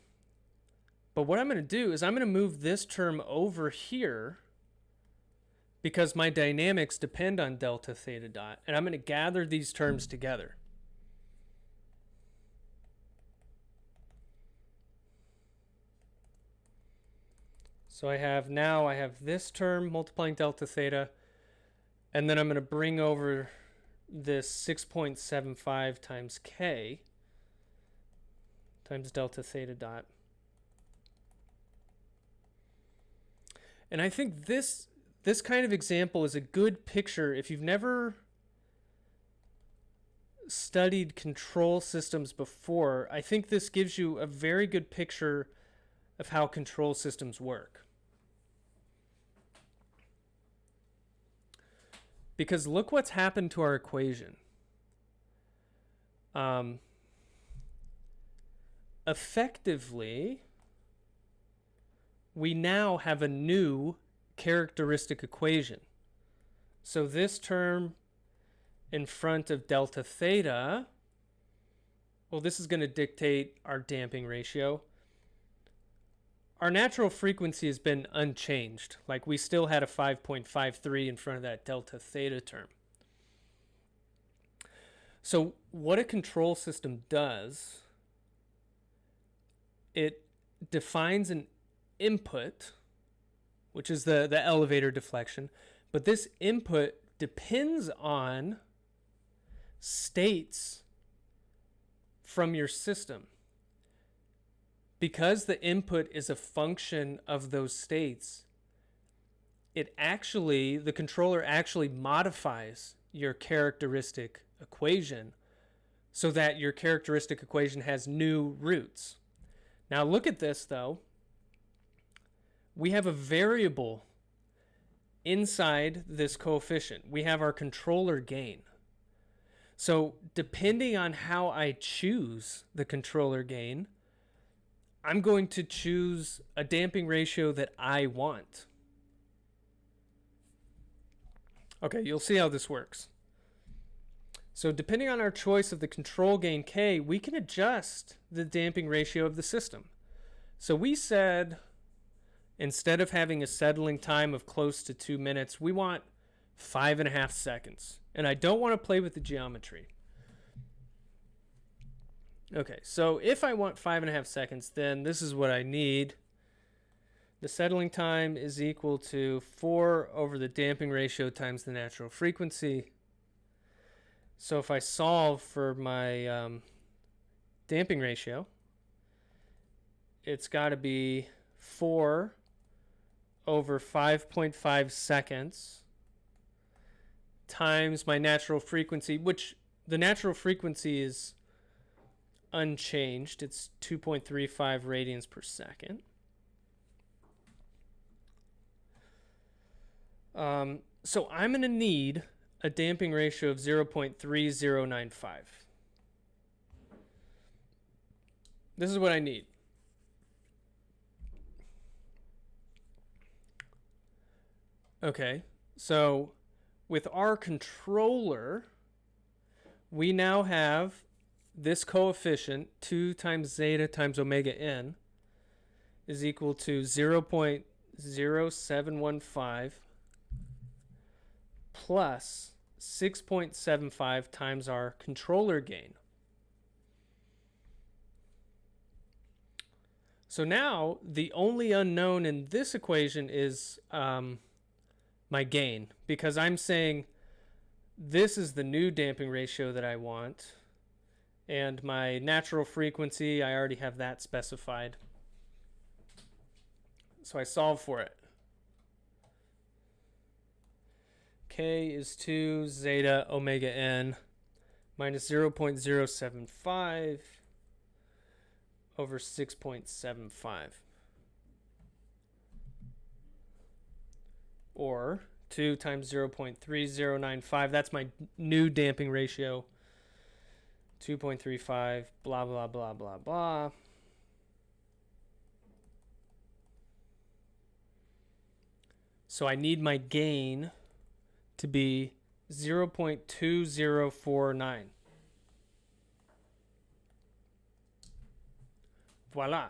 Speaker 1: what I'm going to do is I'm going to move this term over here because my dynamics depend on delta theta dot, and I'm going to gather these terms together. So I have this term multiplying delta theta, and then I'm going to bring over this 6.75 times k times delta theta dot. And I think this kind of example is a good picture if you've never studied control systems before. I think this gives you a very good picture of how control systems work. Because look what's happened to our equation. Effectively, we now have a new characteristic equation. So this term in front of delta theta, well, this is going to dictate our damping ratio. Our natural frequency has been unchanged. Like we still had a 5.53 in front of that delta theta term. So what a control system does, it defines an input, which is the elevator deflection, but this input depends on states from your system. Because the input is a function of those states, the controller actually modifies your characteristic equation so that your characteristic equation has new roots. Now look at this though. We have a variable inside this coefficient. We have our controller gain. So depending on how I choose the controller gain, I'm going to choose a damping ratio that I want. Okay, you'll see how this works. So depending on our choice of the control gain K, we can adjust the damping ratio of the system. So we said instead of having a settling time of close to 2 minutes, we want 5.5 seconds. And I don't want to play with the geometry. Okay, so if I want 5.5 seconds, then this is what I need. The settling time is equal to 4 over the damping ratio times the natural frequency. So if I solve for my damping ratio, it's got to be 4 over 5.5 seconds times my natural frequency, which the natural frequency is unchanged. It's 2.35 radians per second. So I'm going to need a damping ratio of 0.3095. This is what I need. Okay, so with our controller, we now have this coefficient, 2 times zeta times omega n, is equal to 0.0715 plus 6.75 times our controller gain. So now the only unknown in this equation is my gain, because I'm saying this is the new damping ratio that I want, and my natural frequency, I already have that specified. So I solve for it. K is 2 zeta omega n minus 0.075 over 6.75. Or 2 times 0.3095. That's my new damping ratio. 2.35, blah, blah, blah, blah, blah. So I need my gain to be 0.2049. Voila.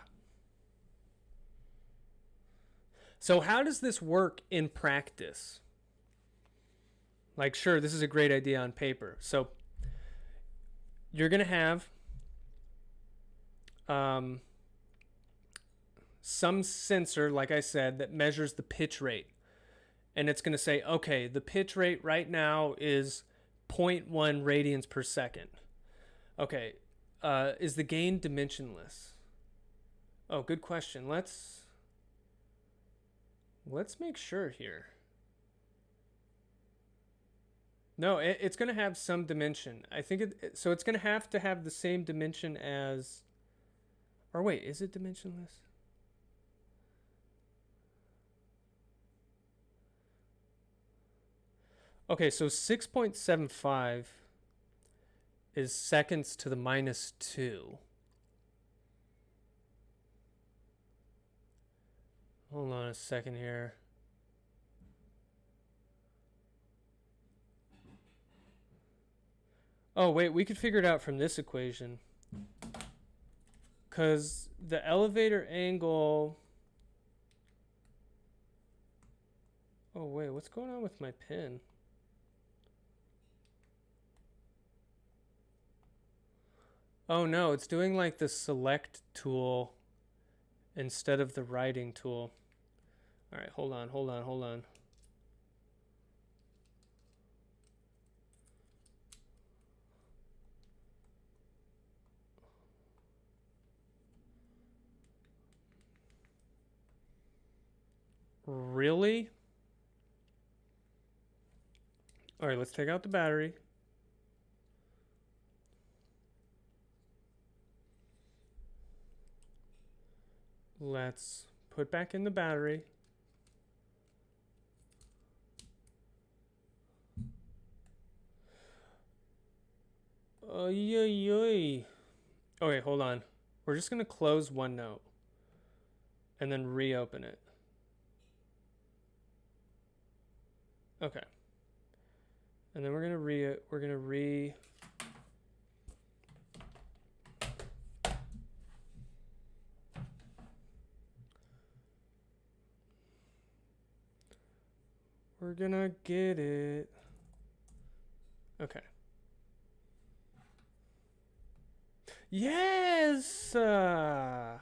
Speaker 1: So how does this work in practice? Like, sure, this is a great idea on paper. So you're going to have some sensor, like I said, that measures the pitch rate. And it's going to say, okay, the pitch rate right now is 0.1 radians per second. Okay, is the gain dimensionless? Oh, good question. Let's make sure here. No, it's going to have some dimension. I think so it's going to have the same dimension as, or wait, is it dimensionless? Okay, so 6.75 is seconds to the minus 2. Hold on a second here. Oh, wait, we could figure it out from this equation. Because the elevator angle... Oh, wait, what's going on with my pen? Oh, no, it's doing like the select tool instead of the writing tool. All right, hold on. Really? All right, let's take out the battery. Let's put back in the battery. Okay, hold on. We're just going to close OneNote and then reopen it. Okay. And then we're going to we're gonna get it. Okay. Yes! Okay.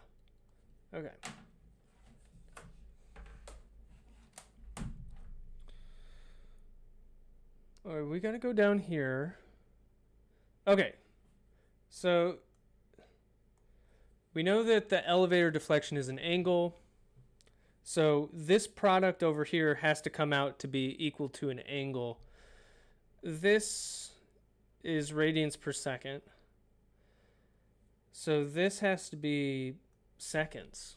Speaker 1: All right, we gotta go down here. Okay. So we know that the elevator deflection is an angle. So this product over here has to come out to be equal to an angle. This is radians per second. So this has to be seconds.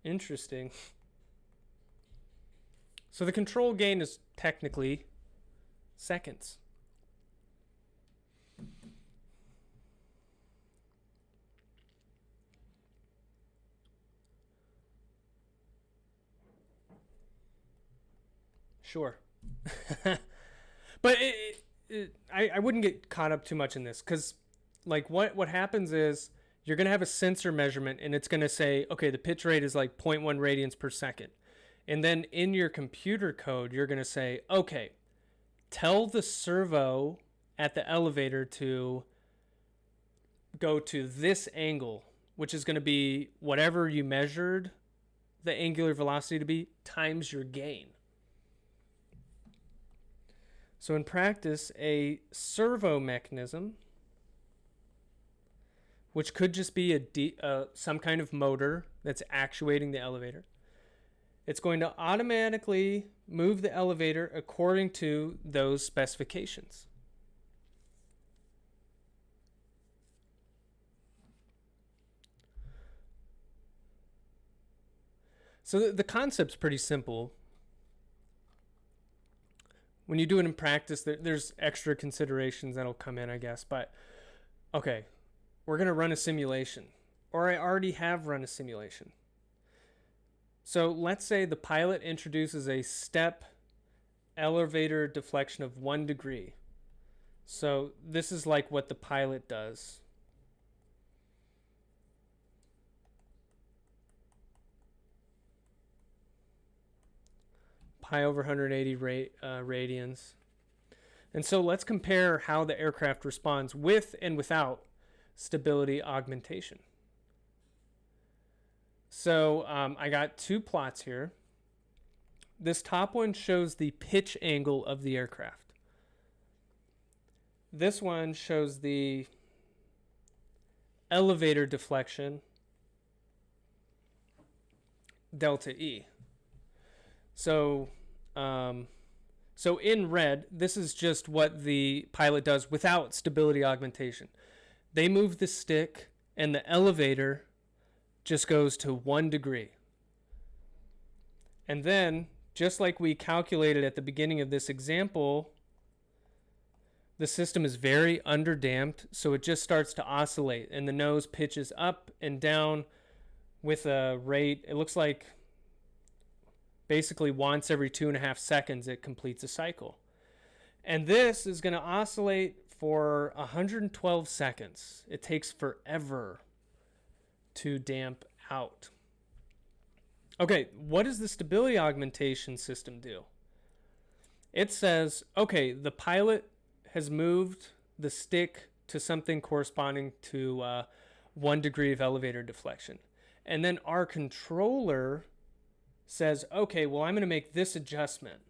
Speaker 1: Interesting. So the control gain is technically seconds. Sure. But I wouldn't get caught up too much in this because like what happens is you're going to have a sensor measurement and it's going to say, okay, the pitch rate is like 0.1 radians per second. And then in your computer code, you're going to say, okay, tell the servo at the elevator to go to this angle, which is going to be whatever you measured the angular velocity to be times your gain. So in practice, a servo mechanism, which could just be some kind of motor that's actuating the elevator, it's going to automatically move the elevator according to those specifications. So the concept's pretty simple. When you do it in practice, there's extra considerations that'll come in, I guess. But, okay, we're going to run a simulation. Or I already have run a simulation. So let's say the pilot introduces a step elevator deflection of 1 degree. So this is like what the pilot does. Pi over 180 radians. And so let's compare how the aircraft responds with and without stability augmentation. So I got 2 plots here. This top one shows the pitch angle of the aircraft. This one shows the elevator deflection, delta E. So in red, this is just what the pilot does without stability augmentation. They move the stick and the elevator just goes to 1 degree. And then, just like we calculated at the beginning of this example, the system is very underdamped, so it just starts to oscillate and the nose pitches up and down with a rate, it looks like basically once every 2.5 seconds it completes a cycle. And this is going to oscillate for 112 seconds. It takes forever to damp out. Okay, what does the stability augmentation system do? It says, okay, the pilot has moved the stick to something corresponding to 1 degree of elevator deflection. And then our controller says, okay, well, I'm going to make this adjustment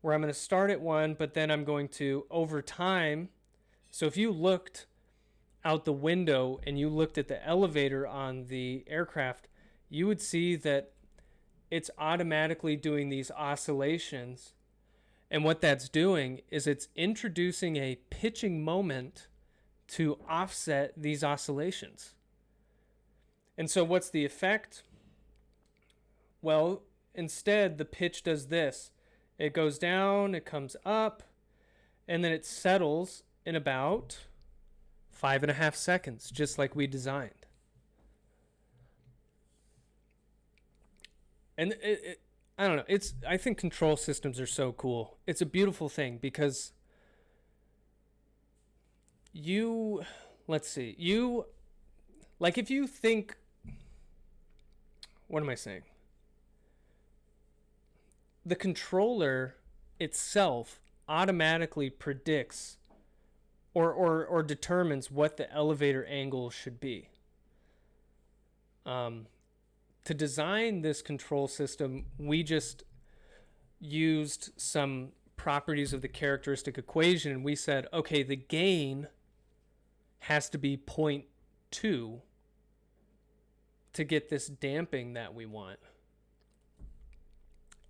Speaker 1: where I'm going to start at 1, but then I'm going to, over time, so if you looked out the window and you looked at the elevator on the aircraft, you would see that it's automatically doing these oscillations. And what that's doing is it's introducing a pitching moment to offset these oscillations. And so what's the effect? Well, instead, the pitch does this. It goes down, it comes up, and then it settles in about 5.5 seconds, just like we designed. And I don't know. I think control systems are so cool. It's a beautiful thing because let's see, if you think, what am I saying? The controller itself automatically predicts or determines what the elevator angle should be. To design this control system, we just used some properties of the characteristic equation, and we said, okay, the gain has to be 0.2 to get this damping that we want.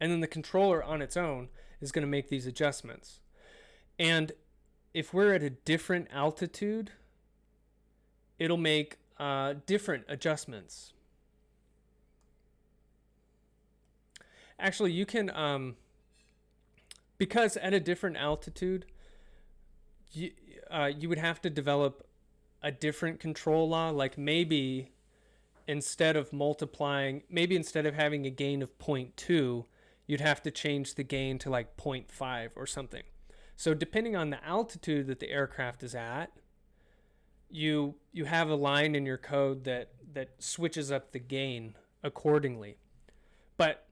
Speaker 1: And then the controller on its own is going to make these adjustments. And if we're at a different altitude, it'll make different adjustments. Actually, you can, because at a different altitude, you would have to develop a different control law. Like maybe instead of having a gain of 0.2, you'd have to change the gain to like 0.5 or something. So depending on the altitude that the aircraft is at, you have a line in your code that switches up the gain accordingly. But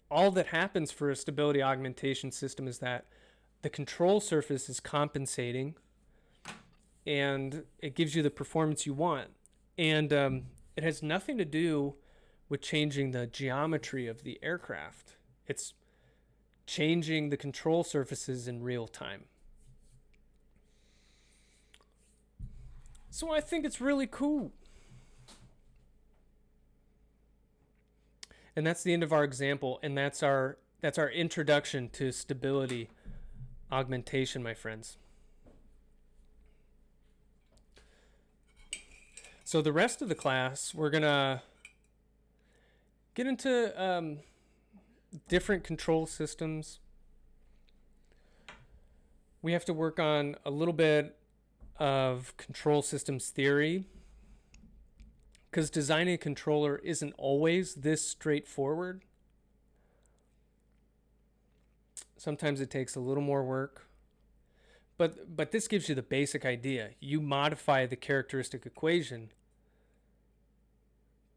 Speaker 1: all that happens for a stability augmentation system is that the control surface is compensating and it gives you the performance you want. And it has nothing to do with changing the geometry of the aircraft. It's changing the control surfaces in real time. So I think it's really cool. And that's the end of our example, and that's our introduction to stability augmentation, my friends. So the rest of the class, we're going to get into different control systems. We have to work on a little bit of control systems theory, because designing a controller isn't always this straightforward. Sometimes it takes a little more work. But this gives you the basic idea. You modify the characteristic equation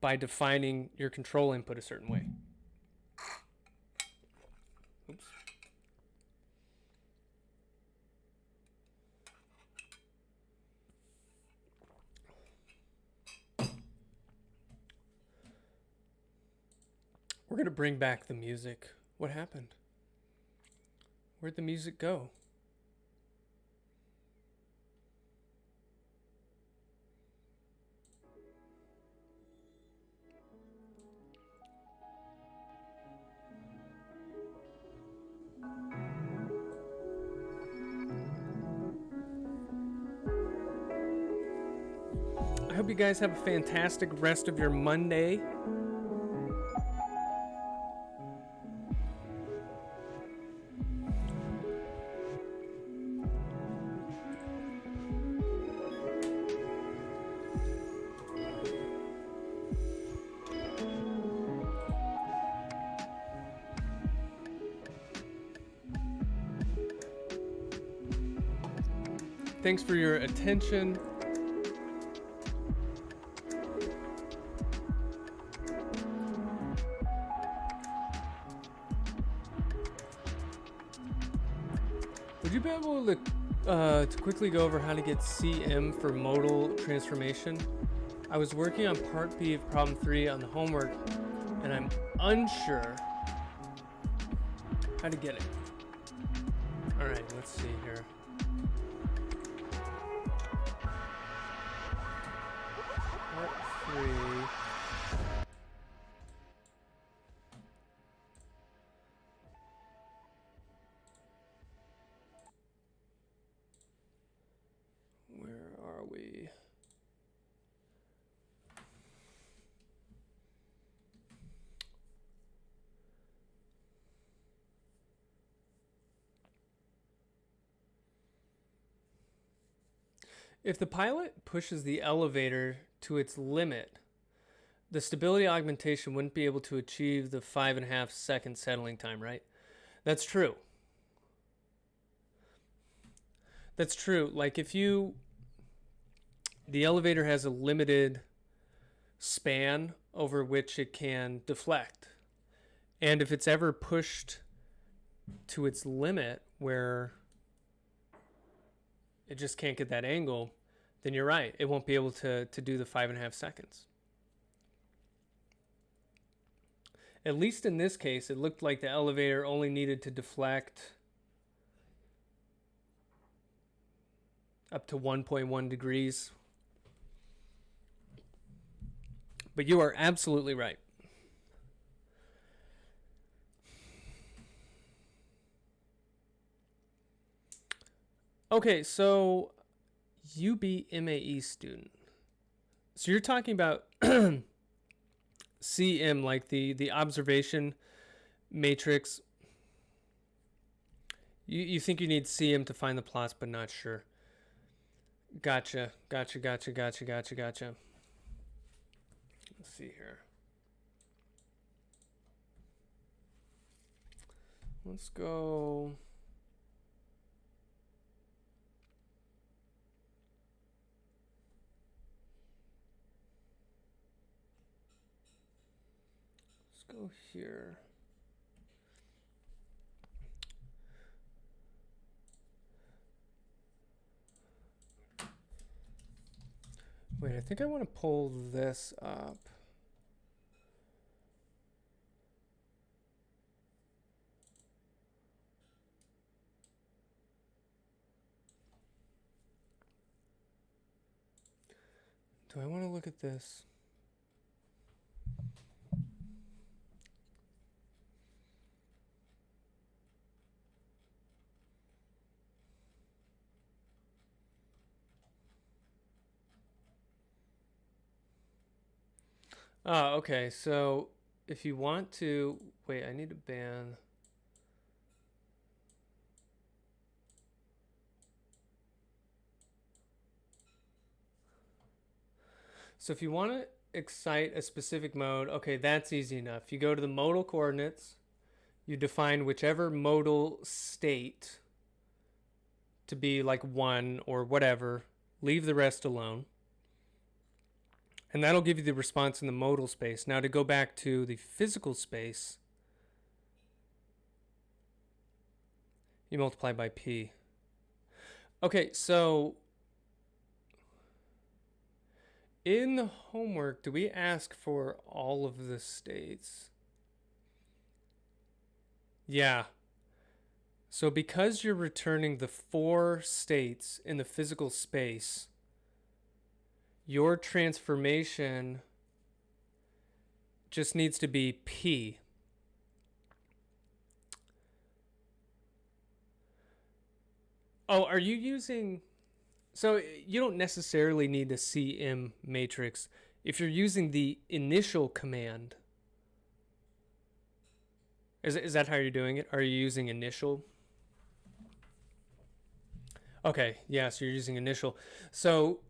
Speaker 1: by defining your control input a certain way. Oops. We're going to bring back the music. What happened? Where'd the music go? I hope you guys have a fantastic rest of your Monday. Thanks for your attention. Would you be able to quickly go over how to get CM for modal transformation? I was working on part B of problem 3 on the homework, and I'm unsure how to get it. All right, let's see here. Part 3. Where are we? If the pilot pushes the elevator to its limit, the stability augmentation wouldn't be able to achieve the 5.5 second settling time, right? That's true. That's true. Like if the elevator has a limited span over which it can deflect. And if it's ever pushed to its limit where it just can't get that angle, then you're right. It won't be able to do the 5.5 seconds. At least in this case, it looked like the elevator only needed to deflect up to 1.1 degrees. But you are absolutely right. Okay, so UBMAE student. So you're talking about CM, like the observation matrix. You think you need CM to find the plots, but not sure. Gotcha. Let's see here. Let's go. Let's go here. Wait, I think I want to pull this up. Do I want to look at this? Oh, okay. So if you want to, wait, I need to ban. So if you want to excite a specific mode, okay, that's easy enough. You go to the modal coordinates, you define whichever modal state to be like 1 or whatever, leave the rest alone. And that'll give you the response in the modal space. Now to go back to the physical space, you multiply by P. Okay, so in the homework, do we ask for all of the states? Yeah. So because you're returning the 4 states in the physical space, your transformation just needs to be P. Oh, are you using... So you don't necessarily need the CM matrix if you're using the initial command. Is that how you're doing it? Are you using initial? Okay, yeah, so you're using initial. So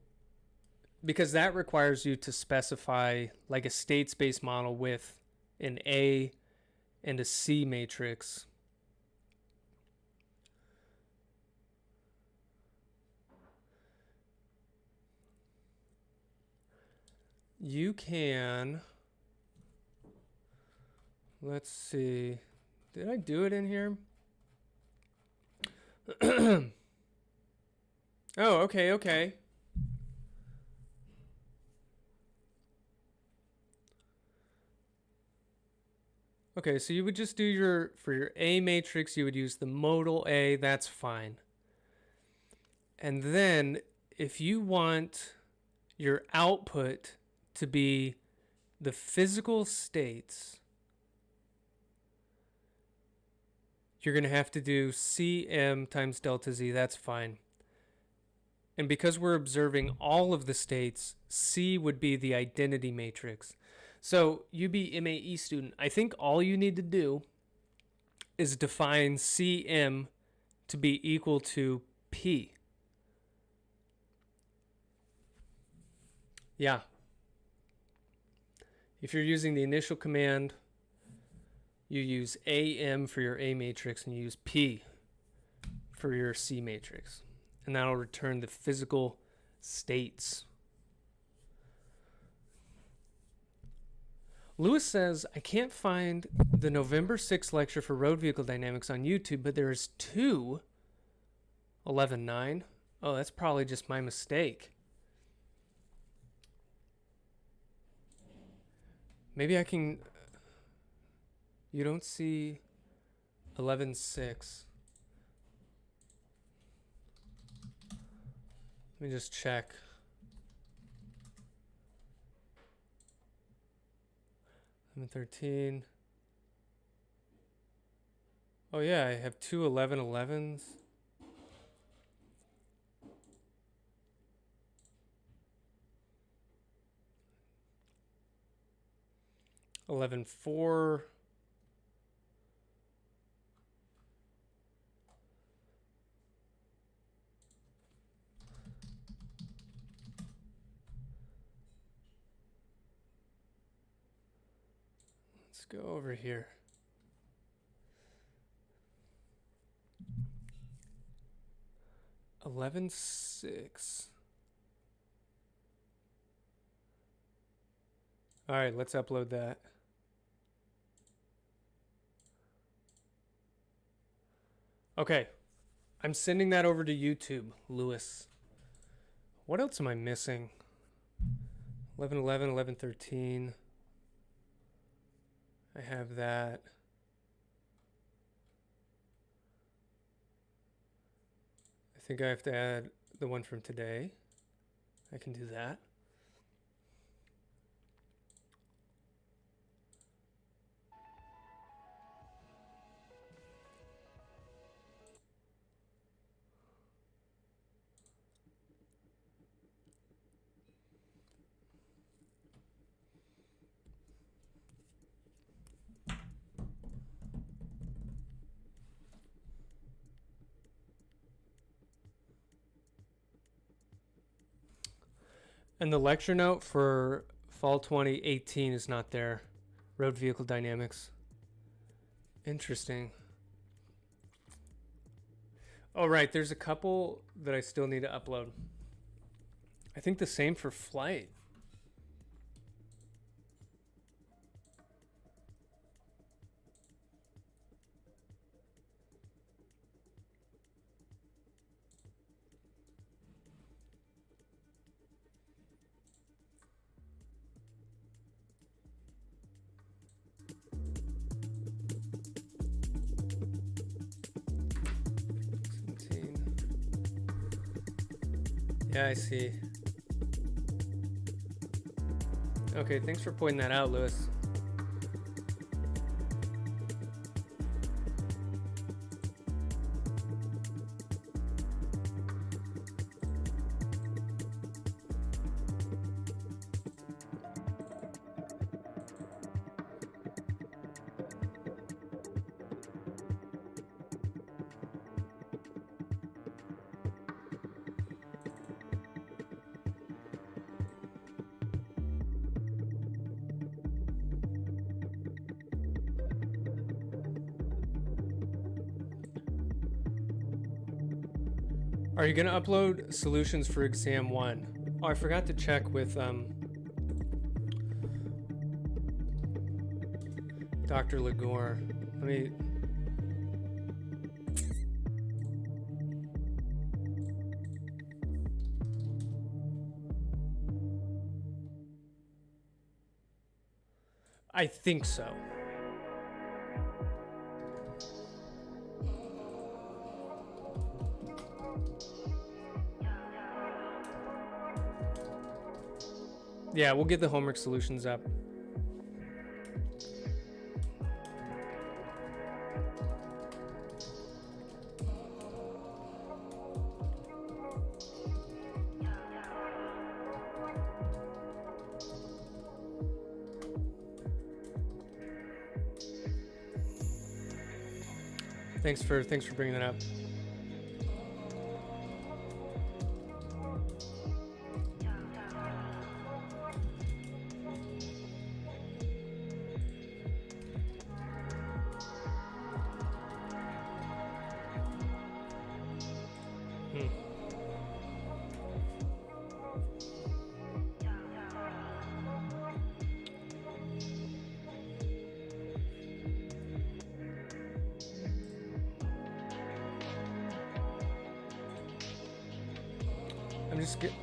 Speaker 1: because that requires you to specify like a state space model with an A and a C matrix. you can, let's see, did I do it in here? Oh, okay. Okay, so you would just do for your A matrix, you would use the modal A, that's fine. And then if you want your output to be the physical states, you're going to have to do Cm times delta Z, that's fine. And because we're observing all of the states, C would be the identity matrix. So you be MAE student, I think all you need to do is define Cm to be equal to P. Yeah. If you're using the initial command, you use AM for your A matrix and you use P for your C matrix. And that'll return the physical states. Lewis says, I can't find the November 6th lecture for road vehicle dynamics on YouTube, but there's two 11.9. Oh, that's probably just my mistake. Maybe I can... You don't see 11.6. Let me just check. I'm 13. Oh yeah, I have two 11.11s. $11.4. Let's go over here. $11.6. All right, let's upload that. Okay, I'm sending that over to YouTube, Lewis. What else am I missing? 11.11, 11.13. I have that. I think I have to add the one from today. I can do that. And the lecture note for fall 2018 is not there. Road vehicle dynamics. Interesting. Oh, right. There's a couple that I still need to upload. I think the same for flight. Yeah, I see. Okay, thanks for pointing that out, Lewis. Are you going to upload solutions for exam 1? Oh, I forgot to check with Dr. Lagore. Let me... I think so. Yeah, we'll get the homework solutions up. Thanks for bringing that up.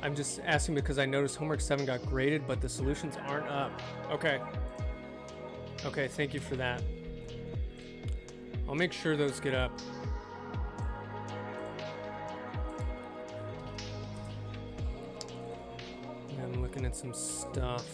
Speaker 1: I'm just asking because I noticed homework 7 got graded, but the solutions aren't up. Okay. Okay, thank you for that. I'll make sure those get up. I'm looking at some stuff.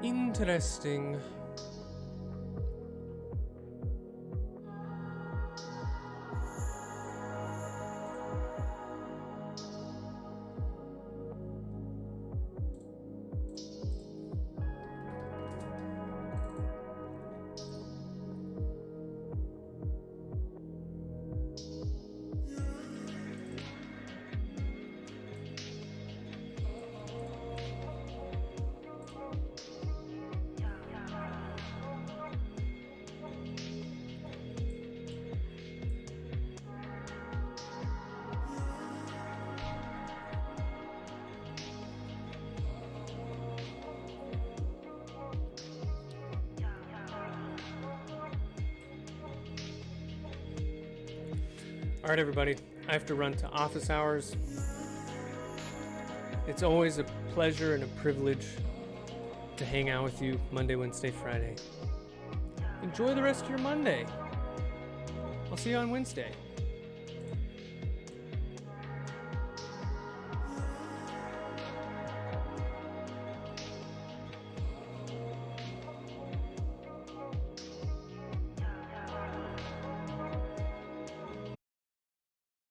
Speaker 1: Interesting. All right, everybody, I have to run to office hours. It's always a pleasure and a privilege to hang out with you Monday, Wednesday, Friday. Enjoy the rest of your Monday. I'll see you on Wednesday.